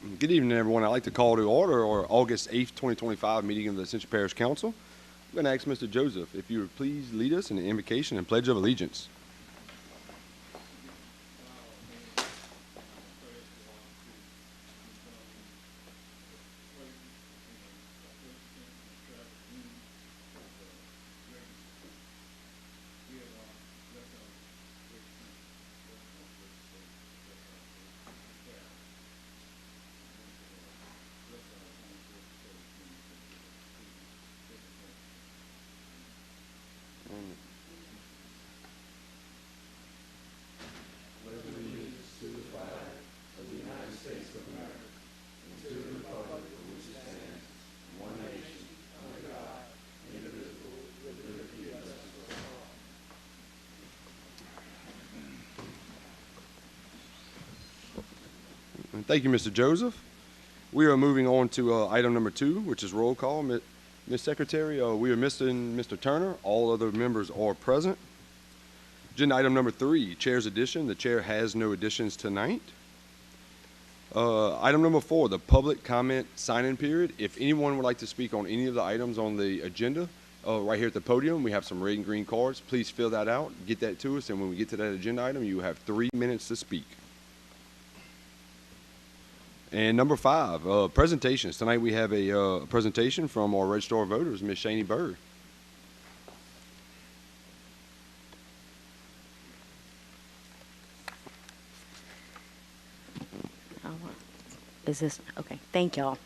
Good evening, everyone. I'd like to call to order our August 8th, 2025 meeting of the Ascension Parish Council. I'm going to ask Mr. Joseph if you would please lead us in the invocation and pledge of allegiance. Thank you, Mr. Joseph. We are moving on to item number 2, which is roll call. Ms. Secretary, we are missing Mr. Turner. All other members are present. Agenda item number 3, Chair's addition. The Chair has no additions tonight. Item number 4, the public comment sign-in period. If anyone would like to speak on any of the items on the agenda, right here at the podium, we have some red and green cards. Please fill that out, get that to us, and when we get to that agenda item, you have 3 minutes to speak. And number 5, presentations. Tonight we have a presentation from our Registrar of Voters, Ms. Shani Bird. Is this okay? Thank y'all.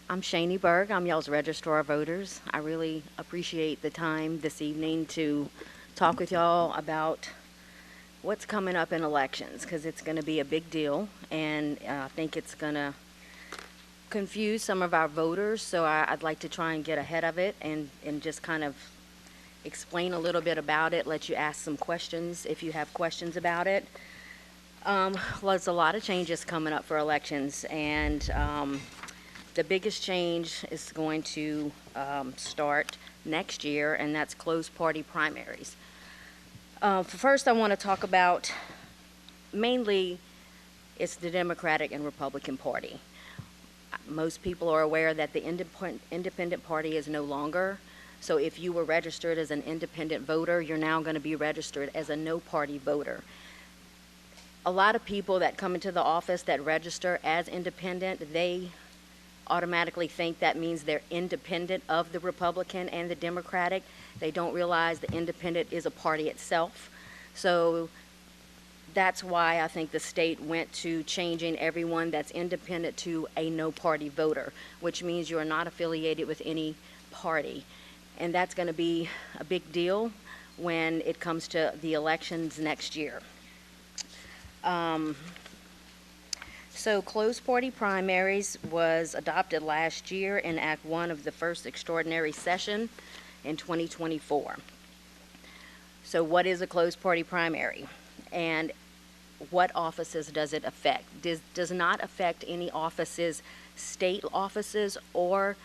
I'm Shani Berg. I'm y'all's Registrar of Voters. I really appreciate the time this evening to talk with y'all about what's coming up in elections, because it's going to be a big deal, and I think it's going to confuse some of our voters. So I'd like to try and get ahead of it and just kind of explain a little bit about it, let you ask some questions if you have questions about it. There's a lot of changes coming up for elections, and the biggest change is going to start next year, and that's closed party primaries. First, I want to talk about mainly it's the Democratic and Republican Party. Most people are aware that the independent party is no longer. So if you were registered as an independent voter, you're now going to be registered as a no-party voter. A lot of people that come into the office that register as independent, they automatically think that means they're independent of the Republican and the Democratic. They don't realize the independent is a party itself. So that's why I think the state went to changing everyone that's independent to a no-party voter, which means you are not affiliated with any party. And that's going to be a big deal when it comes to the elections next year. So closed party primaries was adopted last year in Act 1 of the first extraordinary session in 2024. So what is a closed party primary, and what offices does it affect? Does not affect any offices, state offices or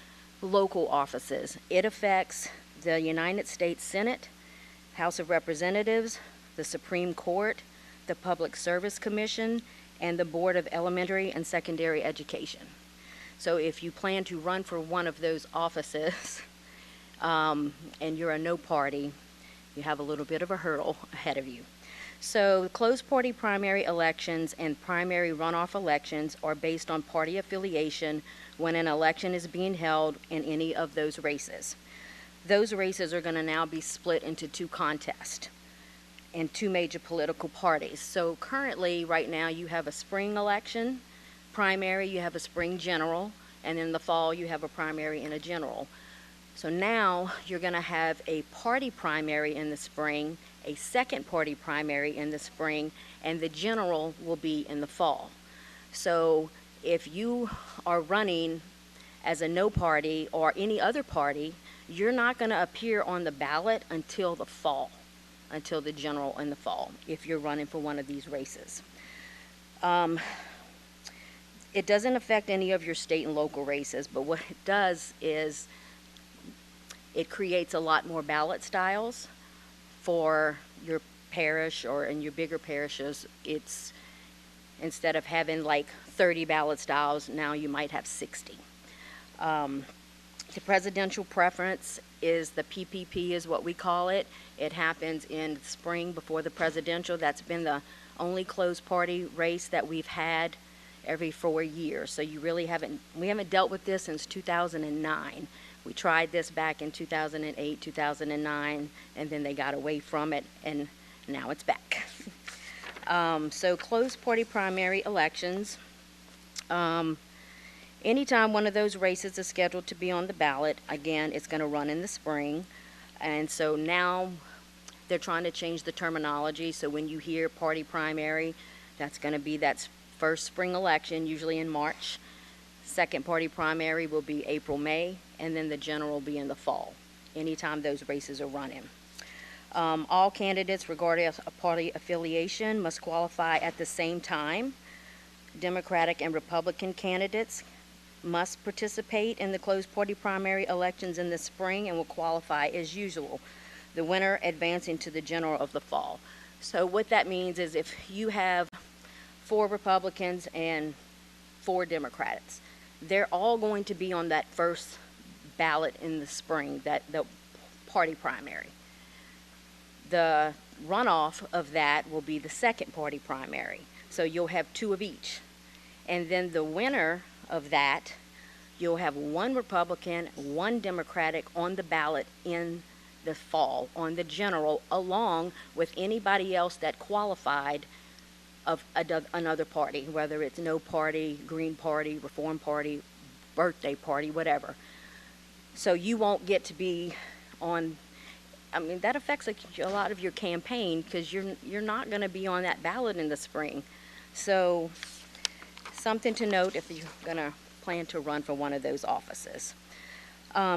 local offices. It affects the United States Senate, House of Representatives, the Supreme Court, the Public Service Commission, and the Board of Elementary and Secondary Education. So if you plan to run for one of those offices and you're a no party, you have a little bit of a hurdle ahead of you. So closed party primary elections and primary runoff elections are based on party affiliation when an election is being held in any of those races. Those races are going to now be split into 2 contests and 2 major political parties. So currently, right now, you have a spring election primary, you have a spring general, and in the fall, you have a primary and a general. So now you're going to have a party primary in the spring, a second party primary in the spring, and the general will be in the fall. So if you are running as a no party or any other party, you're not going to appear on the ballot until the fall, until the general in the fall, if you're running for one of these races. It doesn't affect any of your state and local races, but what it does is it creates a lot more ballot styles for your parish or in your bigger parishes. Instead of having like 30 ballot styles, now you might have 60. The presidential preference is the PPP is what we call it. It happens in the spring before the presidential. That's been the only closed party race that we've had every 4 years. So we haven't dealt with this since 2009. We tried this back in 2008, 2009, and then they got away from it, and now it's back. So closed party primary elections. Anytime one of those races is scheduled to be on the ballot, again, it's going to run in the spring. And so now they're trying to change the terminology. So when you hear party primary, that's going to be that first spring election, usually in March. Second party primary will be April, May, and then the general will be in the fall, anytime those races are running. All candidates, regardless of party affiliation, must qualify at the same time. Democratic and Republican candidates must participate in the closed party primary elections in the spring and will qualify as usual, the winner advancing to the general of the fall. So what that means is if you have 4 Republicans and 4 Democrats, they're all going to be on that first ballot in the spring, the party primary. The runoff of that will be the second party primary. So you'll have 2 of each. And then the winner of that, you'll have 1 Republican, 1 Democratic on the ballot in the fall, on the general, along with anybody else that qualified of another party, whether it's no party, Green Party, Reform Party, birthday party, whatever. So you won't get to be on, I mean, that affects a lot of your campaign because you're not going to be on that ballot in the spring. So something to note if you're going to plan to run for one of those offices.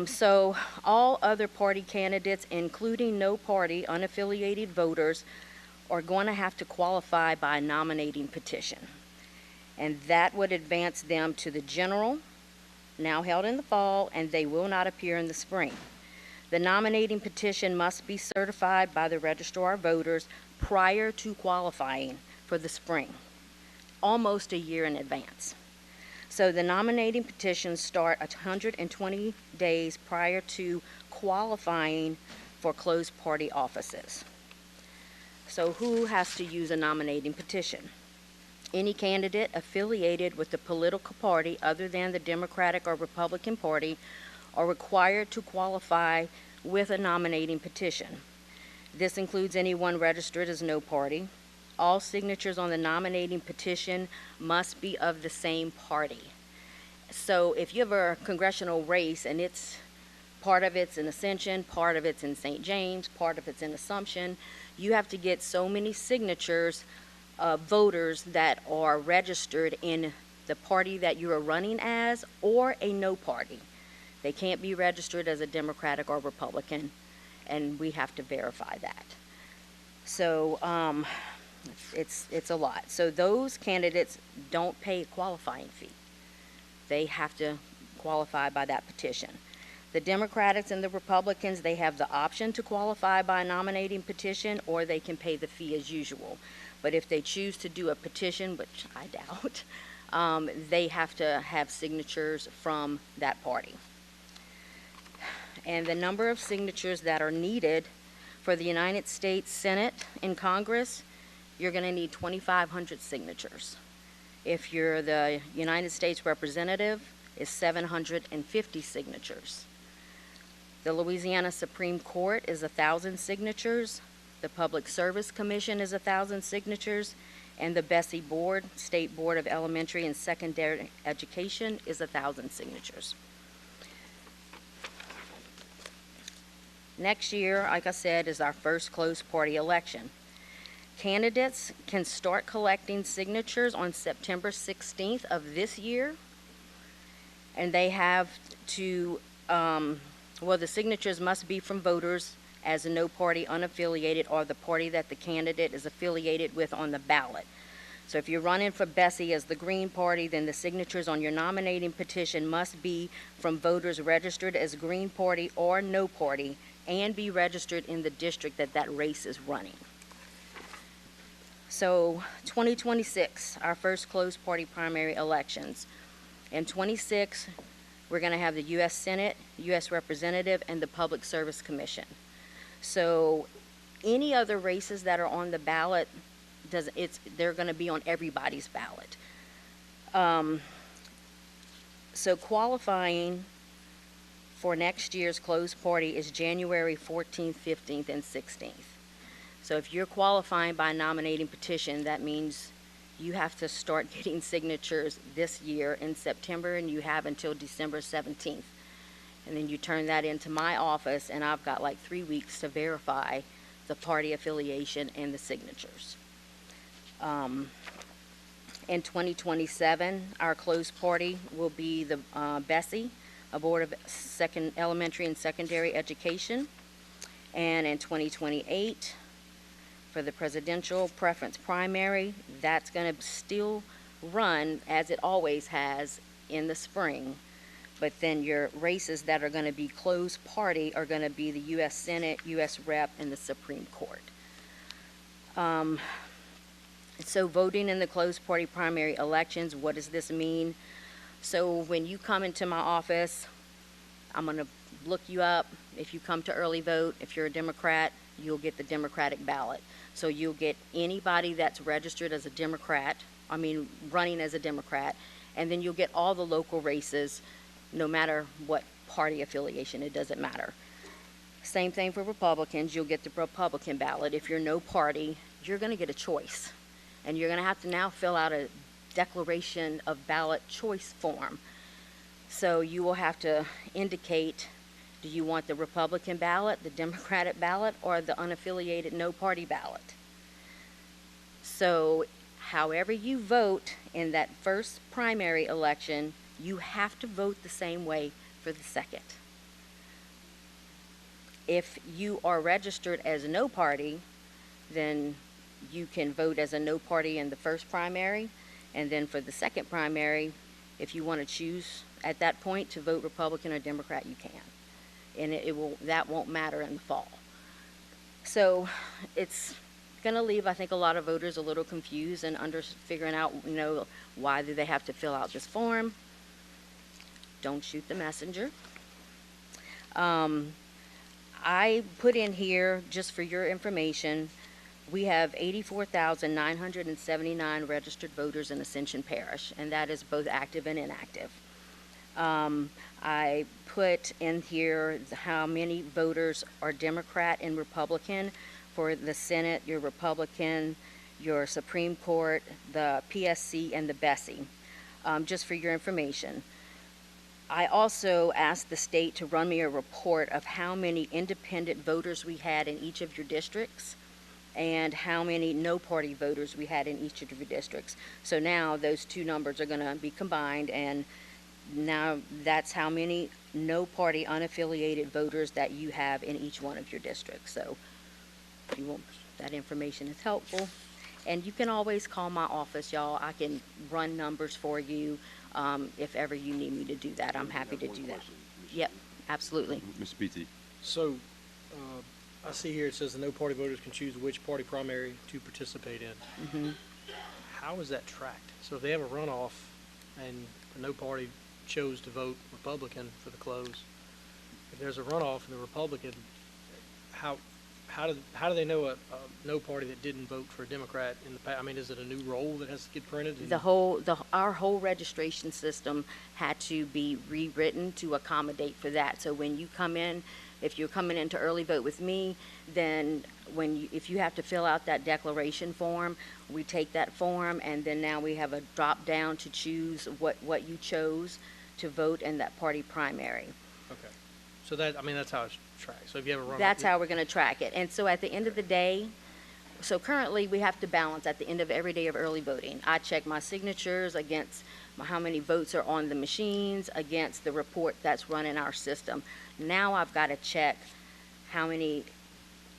So all other party candidates, including no party unaffiliated voters, are going to have to qualify by a nominating petition. And that would advance them to the general, now held in the fall, and they will not appear in the spring. The nominating petition must be certified by the registrar of voters prior to qualifying for the spring, almost a year in advance. So the nominating petitions start 120 days prior to qualifying for closed party offices. So who has to use a nominating petition? Any candidate affiliated with a political party other than the Democratic or Republican Party are required to qualify with a nominating petition. This includes anyone registered as no party. All signatures on the nominating petition must be of the same party. So if you have a congressional race and part of it's in Ascension, part of it's in St. James, part of it's in Assumption, you have to get so many signatures of voters that are registered in the party that you are running as or a no party. They can't be registered as a Democratic or Republican, and we have to verify that. So it's a lot. So those candidates don't pay a qualifying fee. They have to qualify by that petition. The Democrats and the Republicans, they have the option to qualify by a nominating petition, or they can pay the fee as usual. But if they choose to do a petition, which I doubt, they have to have signatures from that party. And the number of signatures that are needed for the United States Senate and Congress, you're going to need 2,500 signatures. If you're the United States Representative, it's 750 signatures. The Louisiana Supreme Court is 1,000 signatures. The Public Service Commission is 1,000 signatures. And the Bessie Board, State Board of Elementary and Secondary Education, is 1,000 signatures. Next year, like I said, is our first closed party election. Candidates can start collecting signatures on September 16th of this year. And they have to, the signatures must be from voters as a no party unaffiliated or the party that the candidate is affiliated with on the ballot. So if you're running for Bessie as the Green Party, then the signatures on your nominating petition must be from voters registered as Green Party or no party and be registered in the district that that race is running. So 2026, our first closed party primary elections. In 26, we're going to have the U.S. Senate, U.S. Representative, and the Public Service Commission. So any other races that are on the ballot, they're going to be on everybody's ballot. So qualifying for next year's closed party is January 14th, 15th, and 16th. So if you're qualifying by nominating petition, that means you have to start getting signatures this year in September, and you have until December 17th. And then you turn that into my office, and I've got like 3 weeks to verify the party affiliation and the signatures. In 2027, our closed party will be the BESI, a Board of Elementary and Secondary Education. And in 2028, for the presidential preference primary, that's going to still run as it always has in the spring. But then your races that are going to be closed party are going to be the U.S. Senate, U.S. Rep, and the Supreme Court. So voting in the closed party primary elections, what does this mean? So when you come into my office, I'm going to look you up. If you come to early vote, if you're a Democrat, you'll get the Democratic ballot. So you'll get anybody that's registered as a Democrat, running as a Democrat, and then you'll get all the local races, no matter what party affiliation, it doesn't matter. Same thing for Republicans, you'll get the Republican ballot. If you're no party, you're going to get a choice. And you're going to have to now fill out a declaration of ballot choice form. So you will have to indicate, do you want the Republican ballot, the Democratic ballot, or the unaffiliated no party ballot? So however you vote in that first primary election, you have to vote the same way for the second. If you are registered as no party, then you can vote as a no party in the first primary, and then for the second primary, if you want to choose at that point to vote Republican or Democrat, you can. And that won't matter in the fall. So it's going to leave, I think, a lot of voters a little confused and figuring out, why do they have to fill out this form? Don't shoot the messenger. I put in here, just for your information, we have 84,979 registered voters in Ascension Parish, and that is both active and inactive. I put in here how many voters are Democrat and Republican. For the Senate, your Republican, your Supreme Court, the PSC, and the BESI, just for your information. I also asked the state to run me a report of how many independent voters we had in each of your districts and how many no-party voters we had in each of your districts. So now those two numbers are going to be combined, and now that's how many no-party unaffiliated voters that you have in each one of your districts. So if you want, that information is helpful. And you can always call my office, y'all. I can run numbers for you if ever you need me to do that. I'm happy to do that. Yep, absolutely. Mr. Beatty. So, I see here it says the no party voters can choose which party primary to participate in. Mm-hmm. How is that tracked? So if they have a runoff and the no party chose to vote Republican for the close, if there's a runoff and the Republican, how do they know a no party that didn't vote for a Democrat in the past? Is it a new roll that has to get printed? Our whole registration system had to be rewritten to accommodate for that. So when you come in, if you're coming in to early vote with me, then if you have to fill out that declaration form, we take that form, and then now we have a drop down to choose what you chose to vote in that party primary. Okay. So that's how it's tracked. So if you have a runoff. That's how we're going to track it. And so at the end of the day, so currently we have to balance at the end of every day of early voting. I check my signatures against how many votes are on the machines against the report that's run in our system. Now I've got to check how many,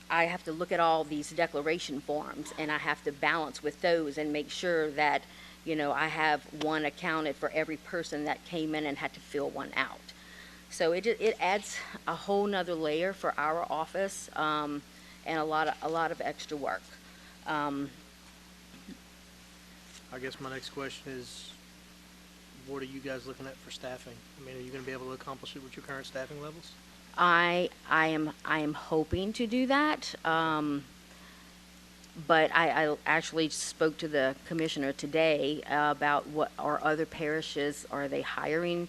I have to look at all these declaration forms, and I have to balance with those and make sure that, I have one accounted for every person that came in and had to fill one out. So it adds a whole nother layer for our office, and a lot of extra work. I guess my next question is, what are you guys looking at for staffing? I mean, are you going to be able to accomplish it with your current staffing levels? I am hoping to do that. But I actually spoke to the commissioner today about what are other parishes, are they hiring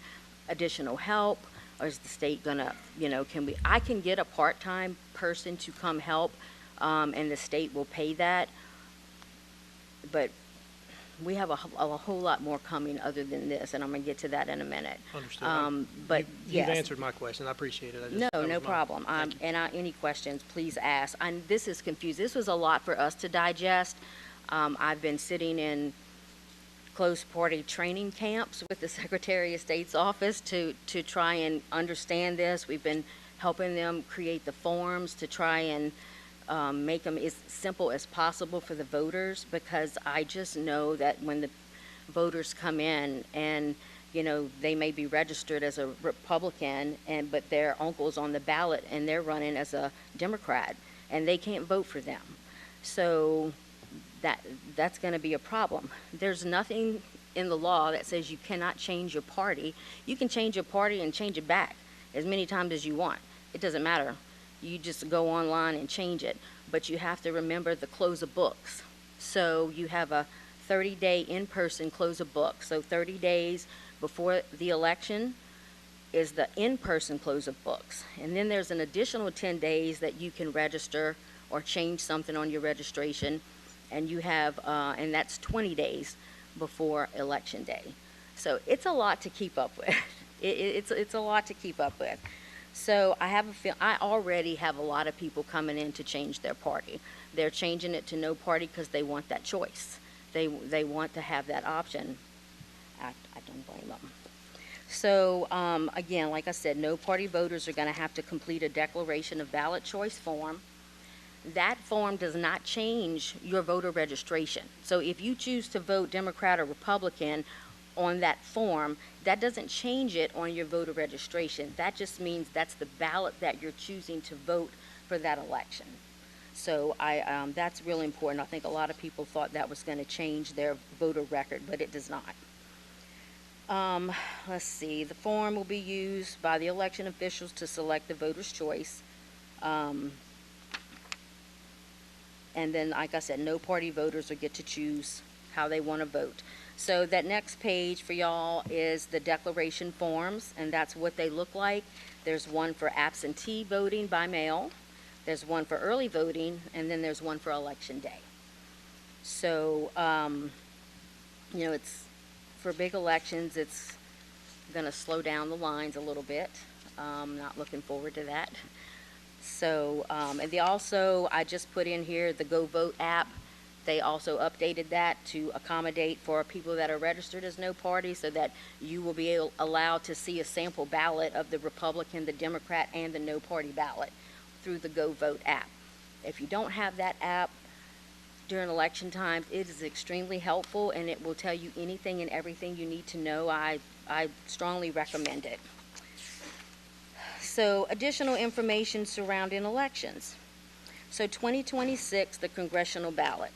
additional help? Or is the state gonna, I can get a part-time person to come help, and the state will pay that. But we have a whole lot more coming other than this, and I'm gonna get to that in a minute. Understood. But You've yes. answered my question. I appreciate it. No problem. Thank you. Any questions, please ask. This is confused. This was a lot for us to digest. I've been sitting in closed party training camps with the Secretary of State's office to try and understand this. We've been helping them create the forms to try and make them as simple as possible for the voters, because I just know that when the voters come in and they may be registered as a Republican, but their uncle's on the ballot and they're running as a Democrat, and they can't vote for them. So that's going to be a problem. There's nothing in the law that says you cannot change your party. You can change your party and change it back as many times as you want. It doesn't matter. You just go online and change it. But you have to remember the close of books. So you have a 30-day in-person close of books. So 30 days before the election is the in-person close of books. And then there's an additional 10 days that you can register or change something on your registration. And you have, and that's 20 days before Election Day. So it's a lot to keep up with. It's a lot to keep up with. So I already have a lot of people coming in to change their party. They're changing it to no party because they want that choice. They want to have that option. I don't blame them. So again, like I said, no party voters are going to have to complete a declaration of ballot choice form. That form does not change your voter registration. So if you choose to vote Democrat or Republican on that form, that doesn't change it on your voter registration. That just means that's the ballot that you're choosing to vote for that election. So that's really important. I think a lot of people thought that was going to change their voter record, but it does not. Let's see. The form will be used by the election officials to select the voter's choice. And then, like I said, no party voters will get to choose how they want to vote. So that next page for y'all is the declaration forms, and that's what they look like. There's one for absentee voting by mail, there's one for early voting, and then there's one for election day. So, it's for big elections, it's going to slow down the lines a little bit. Not looking forward to that. So, and they also, I just put in here the Go Vote app. They also updated that to accommodate for people that are registered as no party, so that you will be allowed to see a sample ballot of the Republican, the Democrat, and the no party ballot through the Go Vote app. If you don't have that app during election times, it is extremely helpful, and it will tell you anything and everything you need to know. I strongly recommend it. So, additional information surrounding elections. So 2026, the congressional ballot.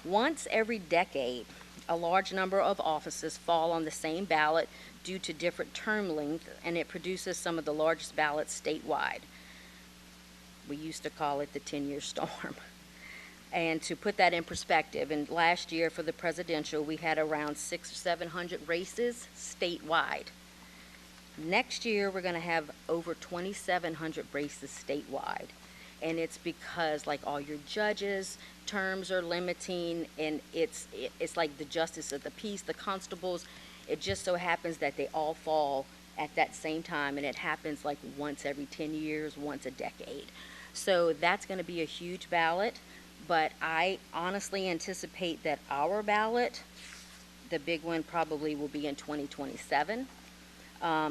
Once every decade, a large number of offices fall on the same ballot due to different term length, and it produces some of the largest ballots statewide. We used to call it the 10-year storm. And to put that in perspective, and last year for the presidential, we had around 600 or 700 races statewide. Next year, we're going to have over 2,700 races statewide. And it's because, like, all your judges' terms are limiting, and it's like the justice of the peace, the constables. It just so happens that they all fall at that same time, and it happens like once every 10 years, once a decade. So that's going to be a huge ballot, but I honestly anticipate that our ballot, the big one, probably will be in 2027.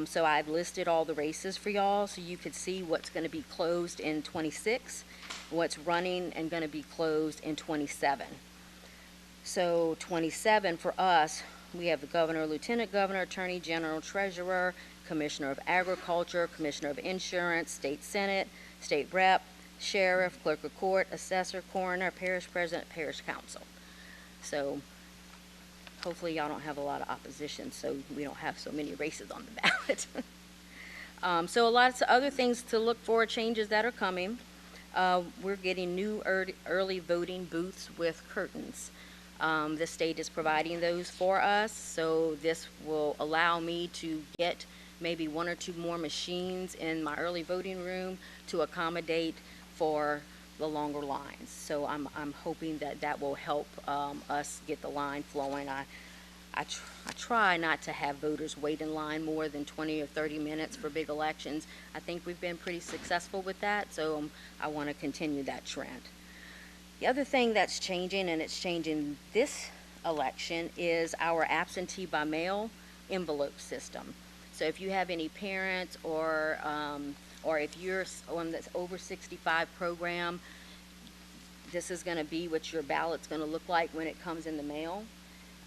So I've listed all the races for y'all so you could see what's going to be closed in 26, what's running and going to be closed in 27. So 27 for us, we have the governor, lieutenant governor, attorney general, treasurer, commissioner of agriculture, commissioner of insurance, state senate, state rep, sheriff, clerk of court, assessor, coroner, parish president, parish council. So hopefully y'all don't have a lot of opposition, so we don't have so many races on the ballot. So a lot of other things to look for, changes that are coming. We're getting new early voting booths with curtains. The state is providing those for us, so this will allow me to get maybe 1 or 2 more machines in my early voting room to accommodate for the longer lines. So I'm hoping that that will help us get the line flowing. I try not to have voters wait in line more than 20 or 30 minutes for big elections. I think we've been pretty successful with that, so I want to continue that trend. The other thing that's changing, and it's changing this election, is our absentee by mail envelope system. So if you have any parents or if you're on this over 65 program, this is going to be what your ballot's going to look like when it comes in the mail.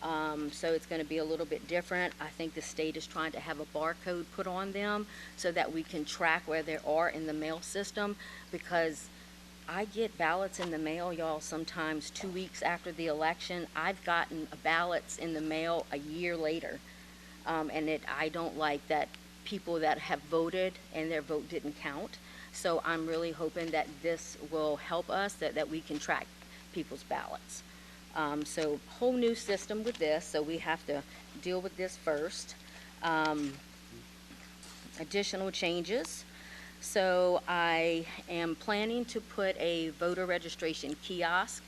So it's going to be a little bit different. I think the state is trying to have a barcode put on them so that we can track where they are in the mail system, because I get ballots in the mail, y'all, sometimes 2 weeks after the election. I've gotten ballots in the mail a year later. I don't like that people that have voted and their vote didn't count. So I'm really hoping that this will help us, that we can track people's ballots. So whole new system with this, so we have to deal with this first. Additional changes. So I am planning to put a voter registration kiosk,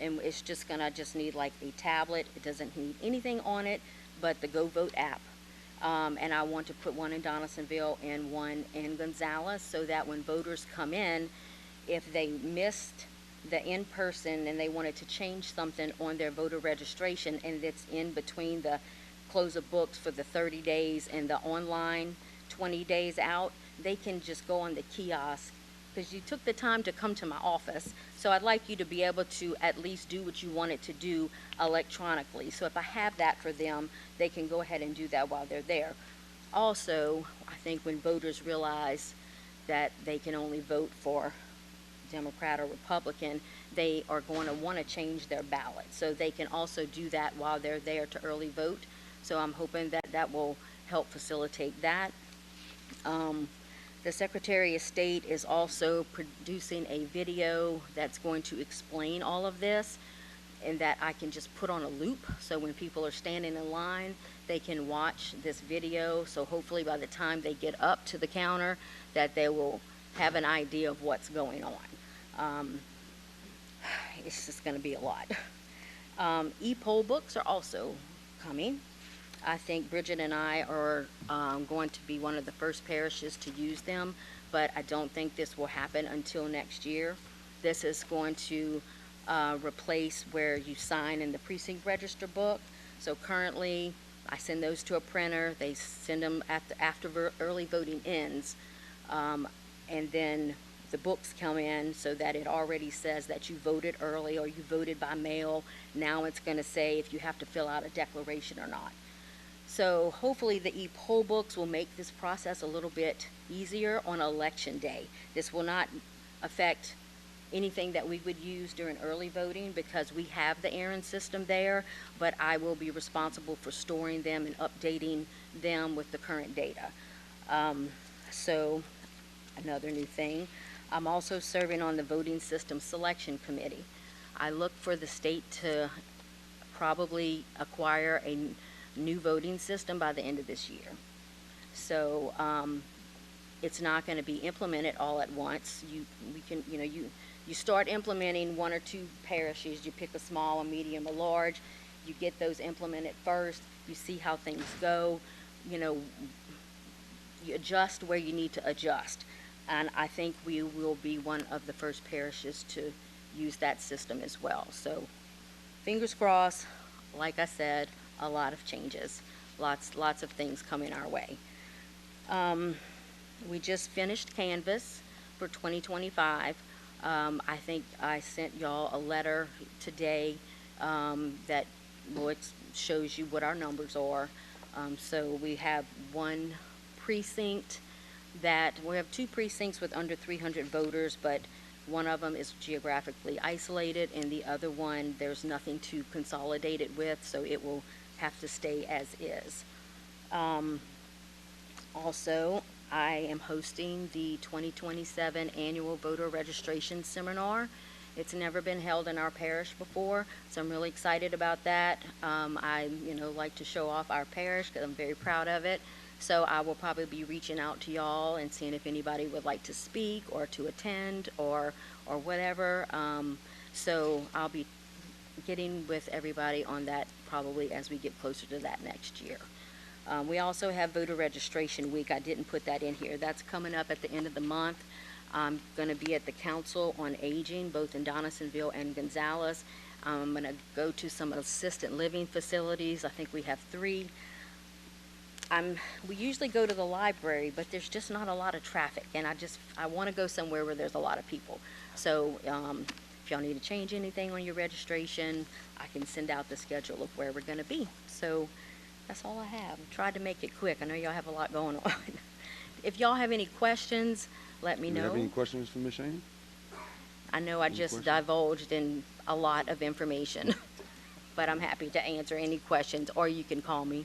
and it's just gonna need like a tablet. It doesn't need anything on it but the Go Vote app. And I want to put one in Donaldsonville and one in Gonzales, so that when voters come in, if they missed the in-person and they wanted to change something on their voter registration and it's in between the close of books for the 30 days and the online 20 days out, they can just go on the kiosk, because you took the time to come to my office. So I'd like you to be able to at least do what you wanted to do electronically. So if I have that for them, they can go ahead and do that while they're there. Also, I think when voters realize that they can only vote for Democrat or Republican, they are going to want to change their ballot. So they can also do that while they're there to early vote. So I'm hoping that that will help facilitate that. The Secretary of State is also producing a video that's going to explain all of this, and that I can just put on a loop, so when people are standing in line, they can watch this video. So hopefully by the time they get up to the counter, that they will have an idea of what's going on. It's just going to be a lot. E-poll books are also coming. I think Bridget and I are going to be one of the first parishes to use them, but I don't think this will happen until next year. This is going to replace where you sign in the precinct register book. So currently, I send those to a printer. They send them after early voting ends, and then the books come in so that it already says that you voted early or you voted by mail. Now it's going to say if you have to fill out a declaration or not. So hopefully the e-poll books will make this process a little bit easier on election day. This will not affect anything that we would use during early voting, because we have the Aaron system there, but I will be responsible for storing them and updating them with the current data. So another new thing, I'm also serving on the Voting System Selection Committee. I look for the state to probably acquire a new voting system by the end of this year. So it's not going to be implemented all at once. You start implementing 1 or 2 parishes. You pick a small, a medium, a large. You get those implemented first. You see how things go. You adjust where you need to adjust. And I think we will be one of the first parishes to use that system as well. So fingers crossed. Like I said, a lot of changes, lots of things coming our way. We just finished Canvas for 2025. I think I sent y'all a letter today that shows you what our numbers are. So we have one precinct we have 2 precincts with under 300 voters, but One of them is geographically isolated, and the other one, there's nothing to consolidate it with, so it will have to stay as is. Also, I am hosting the 2027 Annual Voter Registration Seminar. It's never been held in our parish before, so I'm really excited about that. I, like to show off our parish because I'm very proud of it. So I will probably be reaching out to y'all and seeing if anybody would like to speak or to attend or whatever. So I'll be getting with everybody on that probably as we get closer to that next year. We also have voter registration week. I didn't put that in here. That's coming up at the end of the month. I'm going to be at the Council on Aging, both in Donaldsonville and Gonzales. I'm going to go to some assisted living facilities. I think we have 3. We usually go to the library, but there's just not a lot of traffic, and I want to go somewhere where there's a lot of people. So if y'all need to change anything on your registration, I can send out the schedule of where we're going to be. So that's all I have. Tried to make it quick. I know y'all have a lot going on. If y'all have any questions, let me know. Do you have any questions for Ms. Shaney? I know I just divulged in a lot of information, but I'm happy to answer any questions, or you can call me.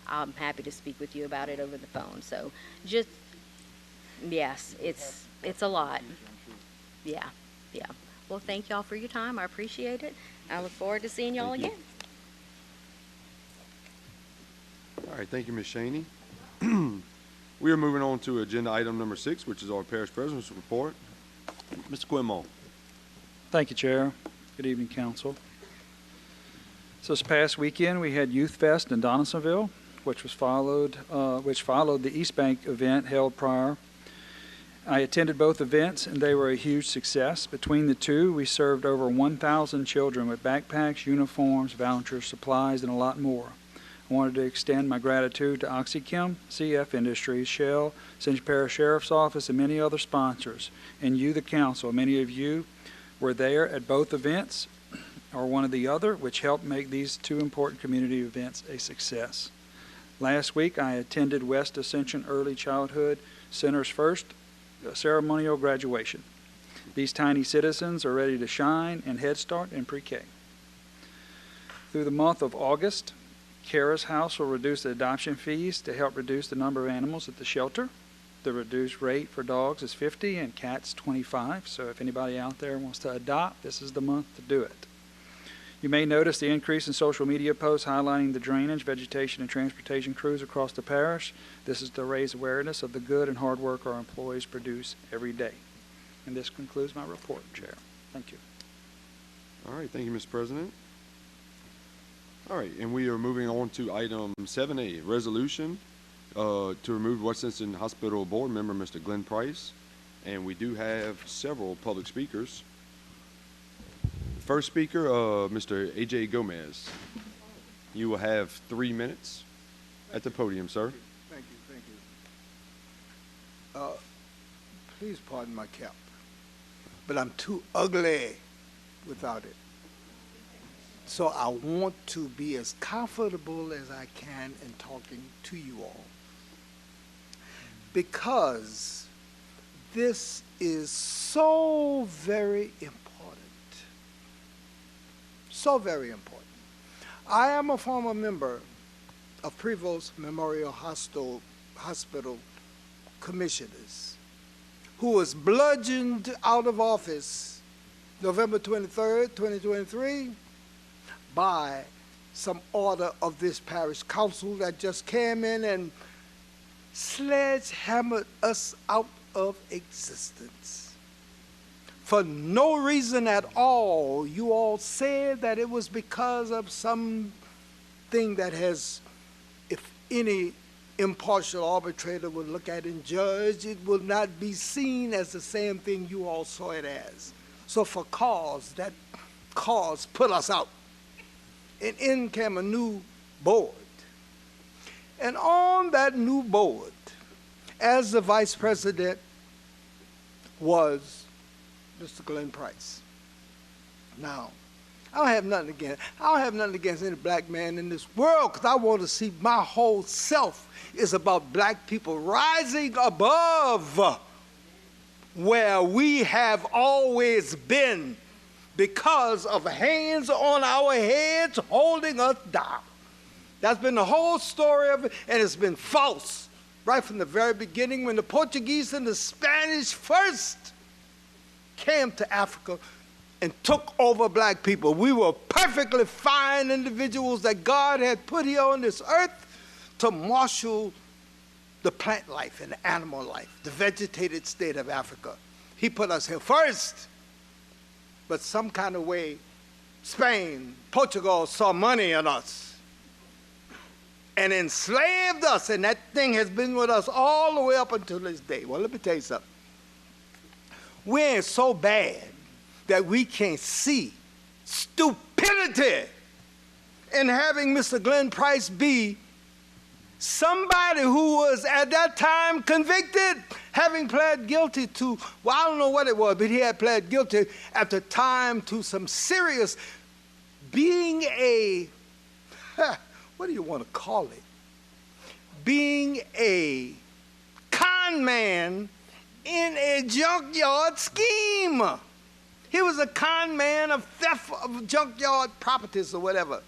I'm happy to speak with you about it over the phone. So just, yes, it's a lot. Yeah. Well, thank y'all for your time. I appreciate it. I look forward to seeing y'all again. All right, thank you, Ms. Shaney. We are moving on to agenda item number 6, which is our parish president's report. Mr. Quinmall. Thank you, Chair. Good evening, Council. So this past weekend, we had Youth Fest in Donaldsonville, which followed the East Bank event held prior. I attended both events, and they were a huge success. Between the two, we served over 1,000 children with backpacks, uniforms, vouchers, supplies, and a lot more. I wanted to extend my gratitude to OxyChem, CF Industries, Shell, Ascension Parish Sheriff's Office, and many other sponsors. And you, the Council, many of you were there at both events, or one or the other, which helped make these 2 important community events a success. Last week, I attended West Ascension Early Childhood Center's first ceremonial graduation. These tiny citizens are ready to shine in Head Start and Pre-K. Through the month of August, Kara's House will reduce the adoption fees to help reduce the number of animals at the shelter. The reduced rate for dogs is $50 and cats $25. So if anybody out there wants to adopt, this is the month to do it. You may notice the increase in social media posts highlighting the drainage, vegetation, and transportation crews across the parish. This is to raise awareness of the good and hard work our employees produce every day. And this concludes my report, Chair. Thank you. All right, thank you, Mr. President. All right, and we are moving on to item 7A, resolution to remove West Ascension Hospital Board member, Mr. Glenn Price. And we do have several public speakers. First speaker, Mr. A.J. Gomez. You will have 3 minutes at the podium, sir. Thank you. Please pardon my cap, but I'm too ugly without it. So I want to be as comfortable as I can in talking to you all, because this is so very important. So very important. I am a former member of Prevost Memorial Hospital Commissioners who was bludgeoned out of office November 23rd, 2023, by some order of this parish council that just came in and sledgehammered us out of existence. For no reason at all. You all said that it was because of something that has, if any impartial arbitrator would look at and judge, it will not be seen as the same thing you all saw it as. So for cause, that cause put us out. And in came a new board. And on that new board, as the vice president was Mr. Glenn Price. Now, I don't have nothing against any black man in this world, because I want to see my whole self is about black people rising above where we have always been because of hands on our heads holding us down. That's been the whole story of it, and it's been false right from the very beginning when the Portuguese and the Spanish first came to Africa and took over black people. We were perfectly fine individuals that God had put here on this earth to marshal the plant life and the animal life, the vegetated state of Africa. He put us here first. But some kind of way, Spain, Portugal saw money in us and enslaved us, and that thing has been with us all the way up until this day. Well, let me tell you something. We ain't so bad that we can't see stupidity in having Mr. Glenn Price be somebody who was at that time convicted, having pled guilty to, well, I don't know what it was, but he had pled guilty at the time to some serious, being a, what do you want to call it? Being a con man in a junkyard scheme. He was a con man of theft of junkyard properties or whatever.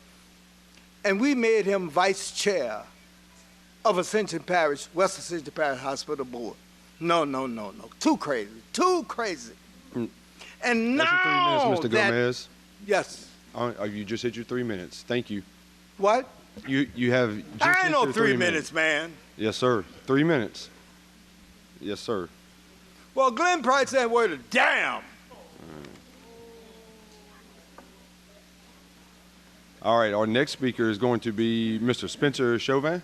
And we made him vice chair of Ascension Parish, West Ascension Parish Hospital Board. No. Too crazy. Too crazy. And That's now your 3 minutes, Mr. that, Gomez. yes. You just hit your 3 minutes. Thank you. What? You have just I hit ain't no your 3 minutes, man. Yes, sir. 3 minutes. Yes, sir. Well, Glenn Price ain't worth a damn. All right, our next speaker is going to be Mr. Spencer Chauvin.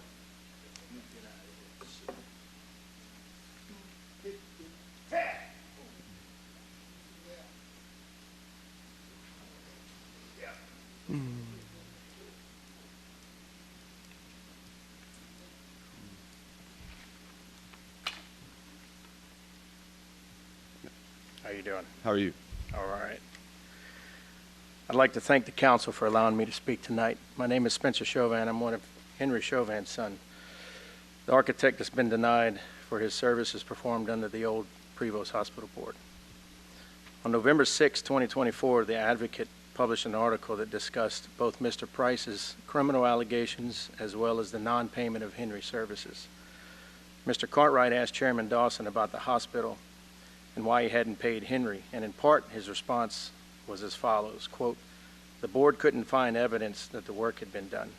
How you doing? How are you? All right. I'd like to thank the council for allowing me to speak tonight. My name is Spencer Chauvin. I'm one of Henry Chauvin's son. The architect that's been denied for his services performed under the old Prevost Hospital Board. On November 6, 2024, the Advocate published an article that discussed both Mr. Price's criminal allegations as well as the non-payment of Henry services. Mr. Cartwright asked Chairman Dawson about the hospital and why he hadn't paid Henry, and in part his response was as follows, quote, "The board couldn't find evidence that the work had been done,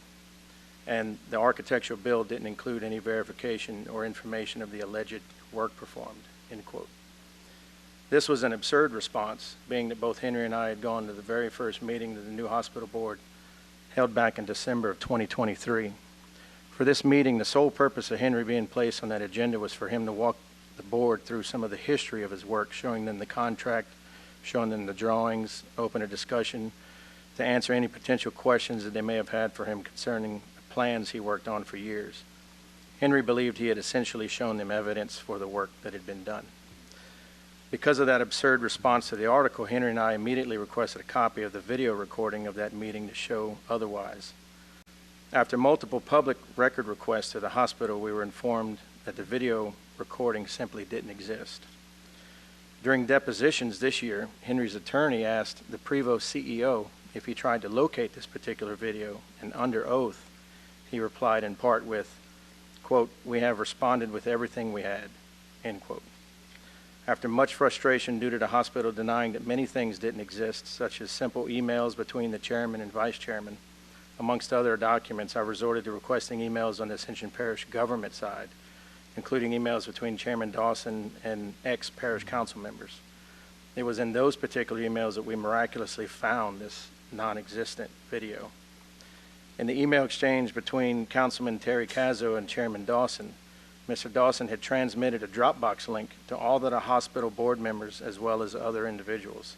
and the architectural bill didn't include any verification or information of the alleged work performed," end quote. This was an absurd response, being that both Henry and I had gone to the very first meeting of the new hospital board held back in December of 2023. For this meeting, the sole purpose of Henry being placed on that agenda was for him to walk the board through some of the history of his work, showing them the contract, showing them the drawings, open a discussion, to answer any potential questions that they may have had for him concerning the plans he worked on for years. Henry believed he had essentially shown them evidence for the work that had been done. Because of that absurd response to the article, Henry and I immediately requested a copy of the video recording of that meeting to show otherwise. After multiple public record requests to the hospital, we were informed that the video recording simply didn't exist. During depositions this year, Henry's attorney asked the Prevost CEO if he tried to locate this particular video, and under oath, he replied in part with, quote, "We have responded with everything we had," end quote. After much frustration due to the hospital denying that many things didn't exist, such as simple emails between the chairman and vice chairman, amongst other documents, I resorted to requesting emails on the Ascension Parish government side, including emails between Chairman Dawson and ex-parish council members. It was in those particular emails that we miraculously found this non-existent video. In the email exchange between Councilman Terry Cazzo and Chairman Dawson, Mr. Dawson had transmitted a Dropbox link to all of the hospital board members as well as other individuals.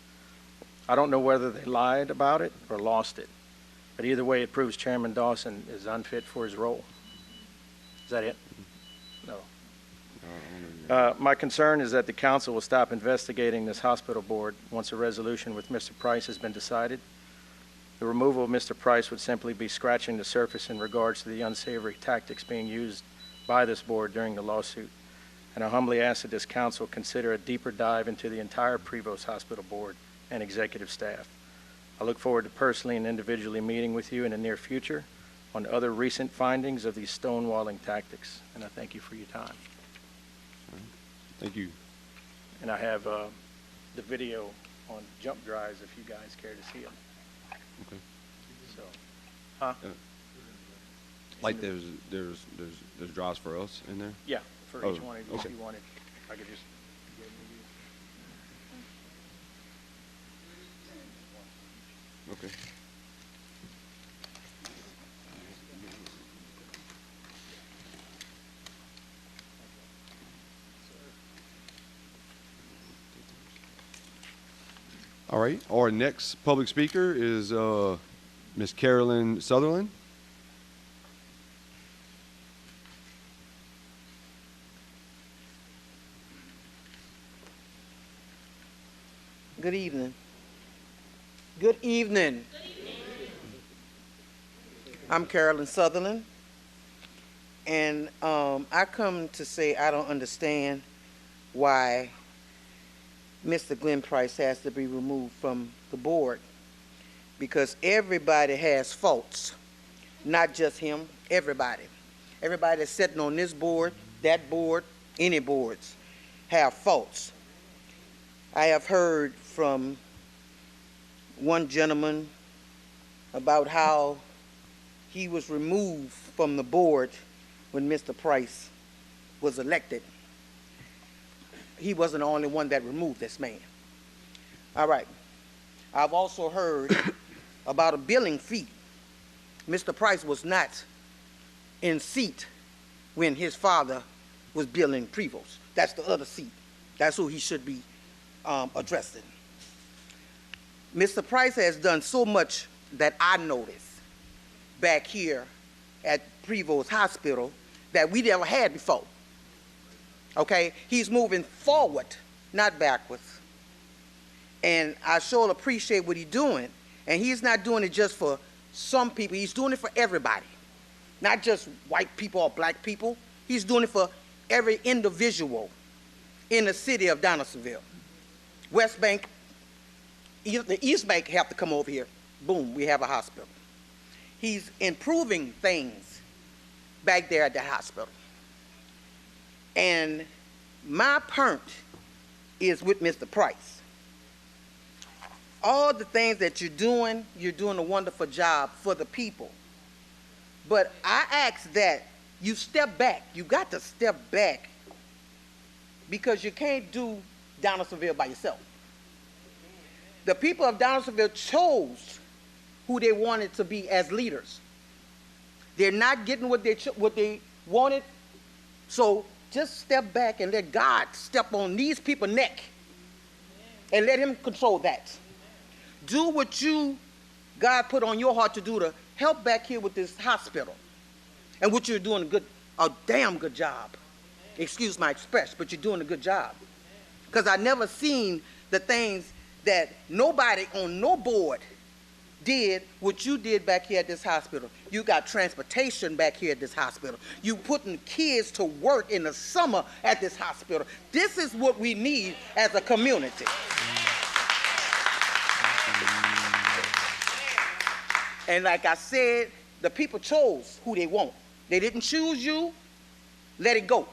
I don't know whether they lied about it or lost it, but either way it proves Chairman Dawson is unfit for his role. Is that it? No. My concern is that the council will stop investigating this hospital board once a resolution with Mr. Price has been decided. The removal of Mr. Price would simply be scratching the surface in regards to the unsavory tactics being used by this board during the lawsuit. and I humbly ask that this council consider a deeper dive into the entire Prevost Hospital Board and executive staff. I look forward to personally and individually meeting with you in the near future on other recent findings of these stonewalling tactics, and I thank you for your time. Thank you. And I have the video on jump drives if you guys care to see them. Okay. So, Like there's drives for us in there? yeah, for each Oh, one of you, if okay. you wanted, I could just give them to you. Okay. All right, our next public speaker is Ms. Carolyn Sutherland. Good evening. Good evening. I'm Carolyn Sutherland, and I come to say I don't understand why Mr. Glenn Price has to be removed from the board, because everybody has faults, not just him, everybody. Everybody that's sitting on this board, that board, any boards, have faults. I have heard from one gentleman about how he was removed from the board when Mr. Price was elected. He wasn't the only one that removed this man. All right. I've also heard about a billing fee. Mr. Price was not in seat when his father was billing Prevost. That's the other seat. That's who he should be addressing. Mr. Price has done so much that I noticed back here at Prevost Hospital that we never had before. Okay? He's moving forward, not backwards. And I sure appreciate what he's doing. And he's not doing it just for some people. He's doing it for everybody. Not just white people or black people. He's doing it for every individual in the city of Donaldsonville. West Bank, the East Bank have to come over here. Boom, we have a hospital. He's improving things back there at the hospital. And my point is with Mr. Price. All the things that you're doing a wonderful job for the people. But I ask that you step back. You got to step back, because you can't do Donaldsonville by yourself. The people of Donaldsonville chose who they wanted to be as leaders. They're not getting what they wanted, so just step back and let God step on these people's neck and let him control that. Do what God put on your heart to do to help back here with this hospital, and what you're doing a damn good job. Excuse my expression, but you're doing a good job. Because I never seen the things that nobody on no board did what you did back here at this hospital. You got transportation back here at this hospital. You putting kids to work in the summer at this hospital. This is what we need as a community. And like I said, the people chose who they want. They didn't choose you. Let it go.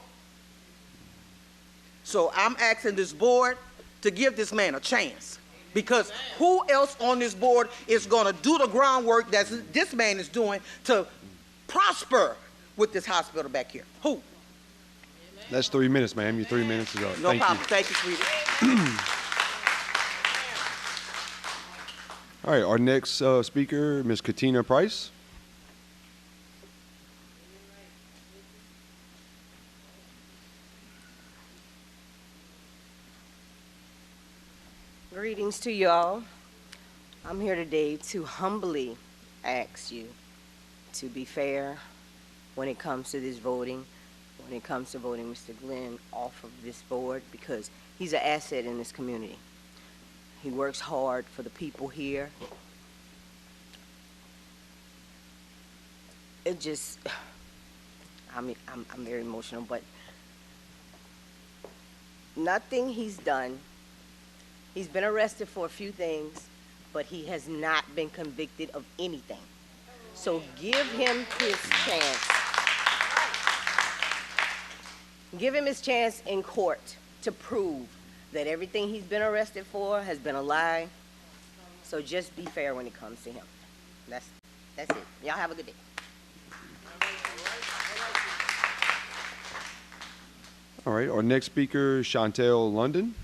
So I'm asking this board to give this man a chance, because who else on this board is going to do the groundwork that this man is doing to prosper with this hospital back here? Who? That's 3 minutes, ma'am. Your 3 minutes is up. No Thank problem. you. Thank you, sweetie. All right, our next speaker, Ms. Katina Price. Greetings to you all. I'm here today to humbly ask you to be fair when it comes to this voting, when it comes to voting Mr. Glenn off of this board, because he's an asset in this community. He works hard for the people here. It just, I'm very emotional, but nothing he's done. He's been arrested for a few things, but he has not been convicted of anything. So give him his chance. Give him his chance in court to prove that everything he's been arrested for has been a lie. So just be fair when it comes to him. That's it. Y'all have a good day. All right, our next speaker, Chantel London.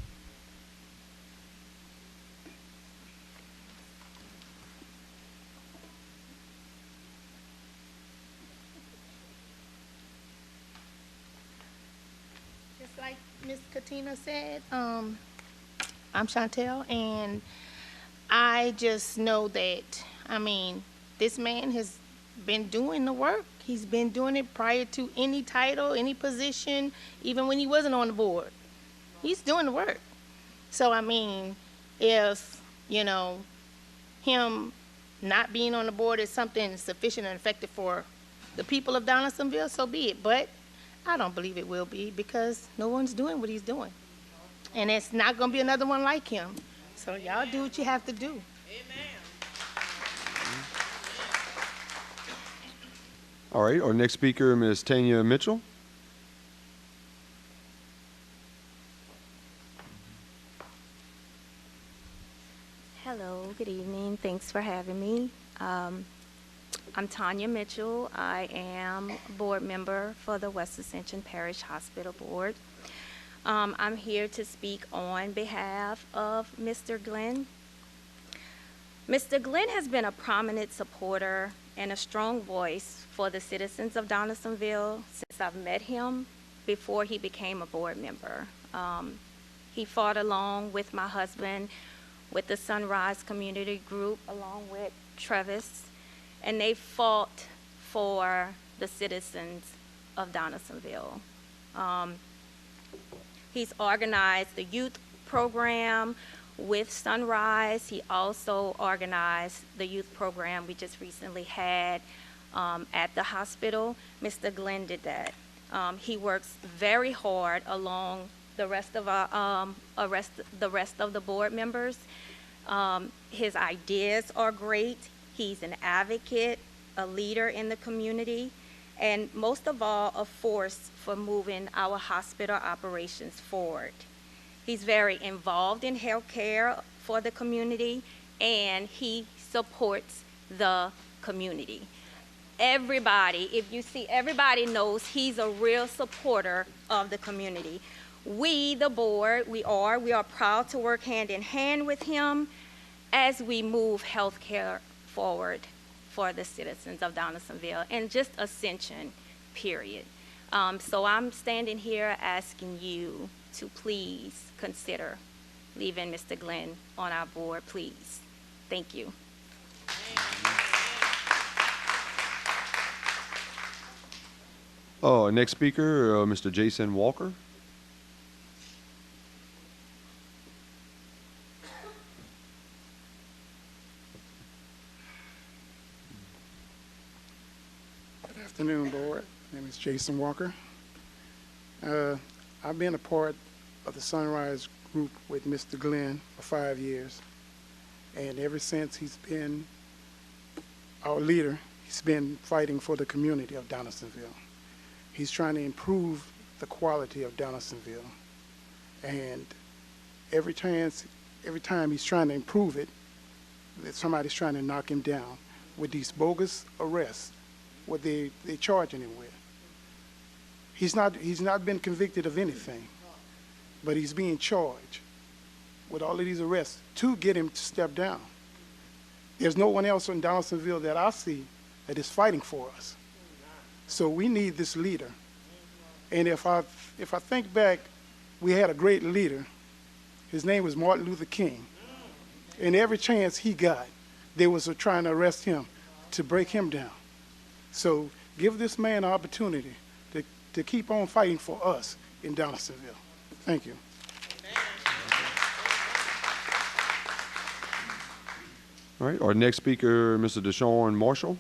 Just like Miss Katina said, I'm Chantel, and I just know that, this man has been doing the work. He's been doing it prior to any title, any position, even when he wasn't on the board. He's doing the work. So, if, him not being on the board is something sufficient and effective for the people of Donaldsonville, so be it. But I don't believe it will be, because no one's doing what he's doing. And it's not going to be another one like him. So y'all do what you have to do. All right, our next speaker, Ms. Tanya Mitchell. Hello, good evening. Thanks for having me. I'm Tanya Mitchell. I am a board member for the West Ascension Parish Hospital Board. I'm here to speak on behalf of Mr. Glenn. Mr. Glenn has been a prominent supporter and a strong voice for the citizens of Donaldsonville since I've met him before he became a board member. He fought along with my husband with the Sunrise Community Group along with Travis, and they fought for the citizens of Donaldsonville. He's organized the youth program with Sunrise. He also organized the youth program we just recently had at the hospital. Mr. Glenn did that. He works very hard along the rest of the board members. His ideas are great. He's an advocate, a leader in the community, and most of all, a force for moving our hospital operations forward. He's very involved in healthcare for the community, and he supports the community. Everybody, if you see, everybody knows he's a real supporter of the community. We, the board, we are proud to work hand in hand with him as we move healthcare forward for the citizens of Donaldsonville and just Ascension, period. So I'm standing here asking you to please consider leaving Mr. Glenn on our board, please. Thank you. Next speaker, Mr. Jason Walker. Good afternoon, board. My name is Jason Walker. I've been a part of the Sunrise Group with Mr. Glenn for 5 years. And ever since he's been our leader, he's been fighting for the community of Donaldsonville. He's trying to improve the quality of Donaldsonville. And every time he's trying to improve it, that somebody's trying to knock him down with these bogus arrests, what they charging him with. He's not been convicted of anything, but he's being charged with all of these arrests to get him to step down. There's no one else in Donaldsonville that I see that is fighting for us. So we need this leader. And if I think back, we had a great leader. His name was Martin Luther King. And every chance he got, they was trying to arrest him to break him down. So give this man an opportunity to keep on fighting for us in Donaldsonville. Thank you. All right, our next speaker, Mr. Deshaun Marshall.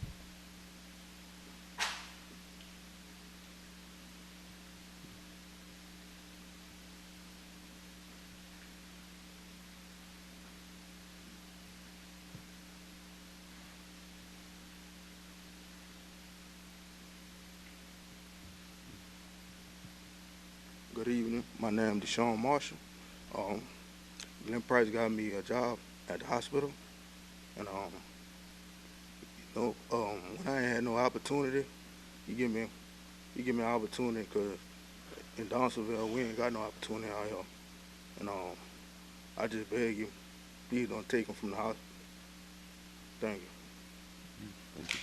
Good evening. My name is Deshaun Marshall. Glenn Price got me a job at the hospital, and when I ain't had no opportunity, he give me an opportunity, because in Donaldsonville we ain't got no opportunity out here, and I just beg you, please don't take him from the hospital. Thank you. Thank you.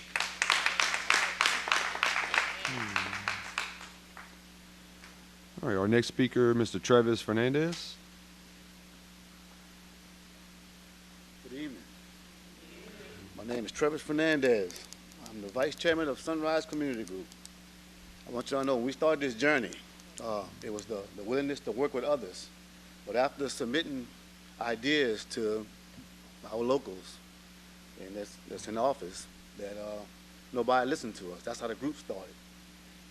All right, our next speaker, Mr. Travis Fernandez. Good evening. My name is Travis Fernandez. I'm the Vice Chairman of Sunrise Community Group. I want you to know, when we started this journey, it was the willingness to work with others. But after submitting ideas to our locals, and that's in office, that nobody listened to us. That's how the group started.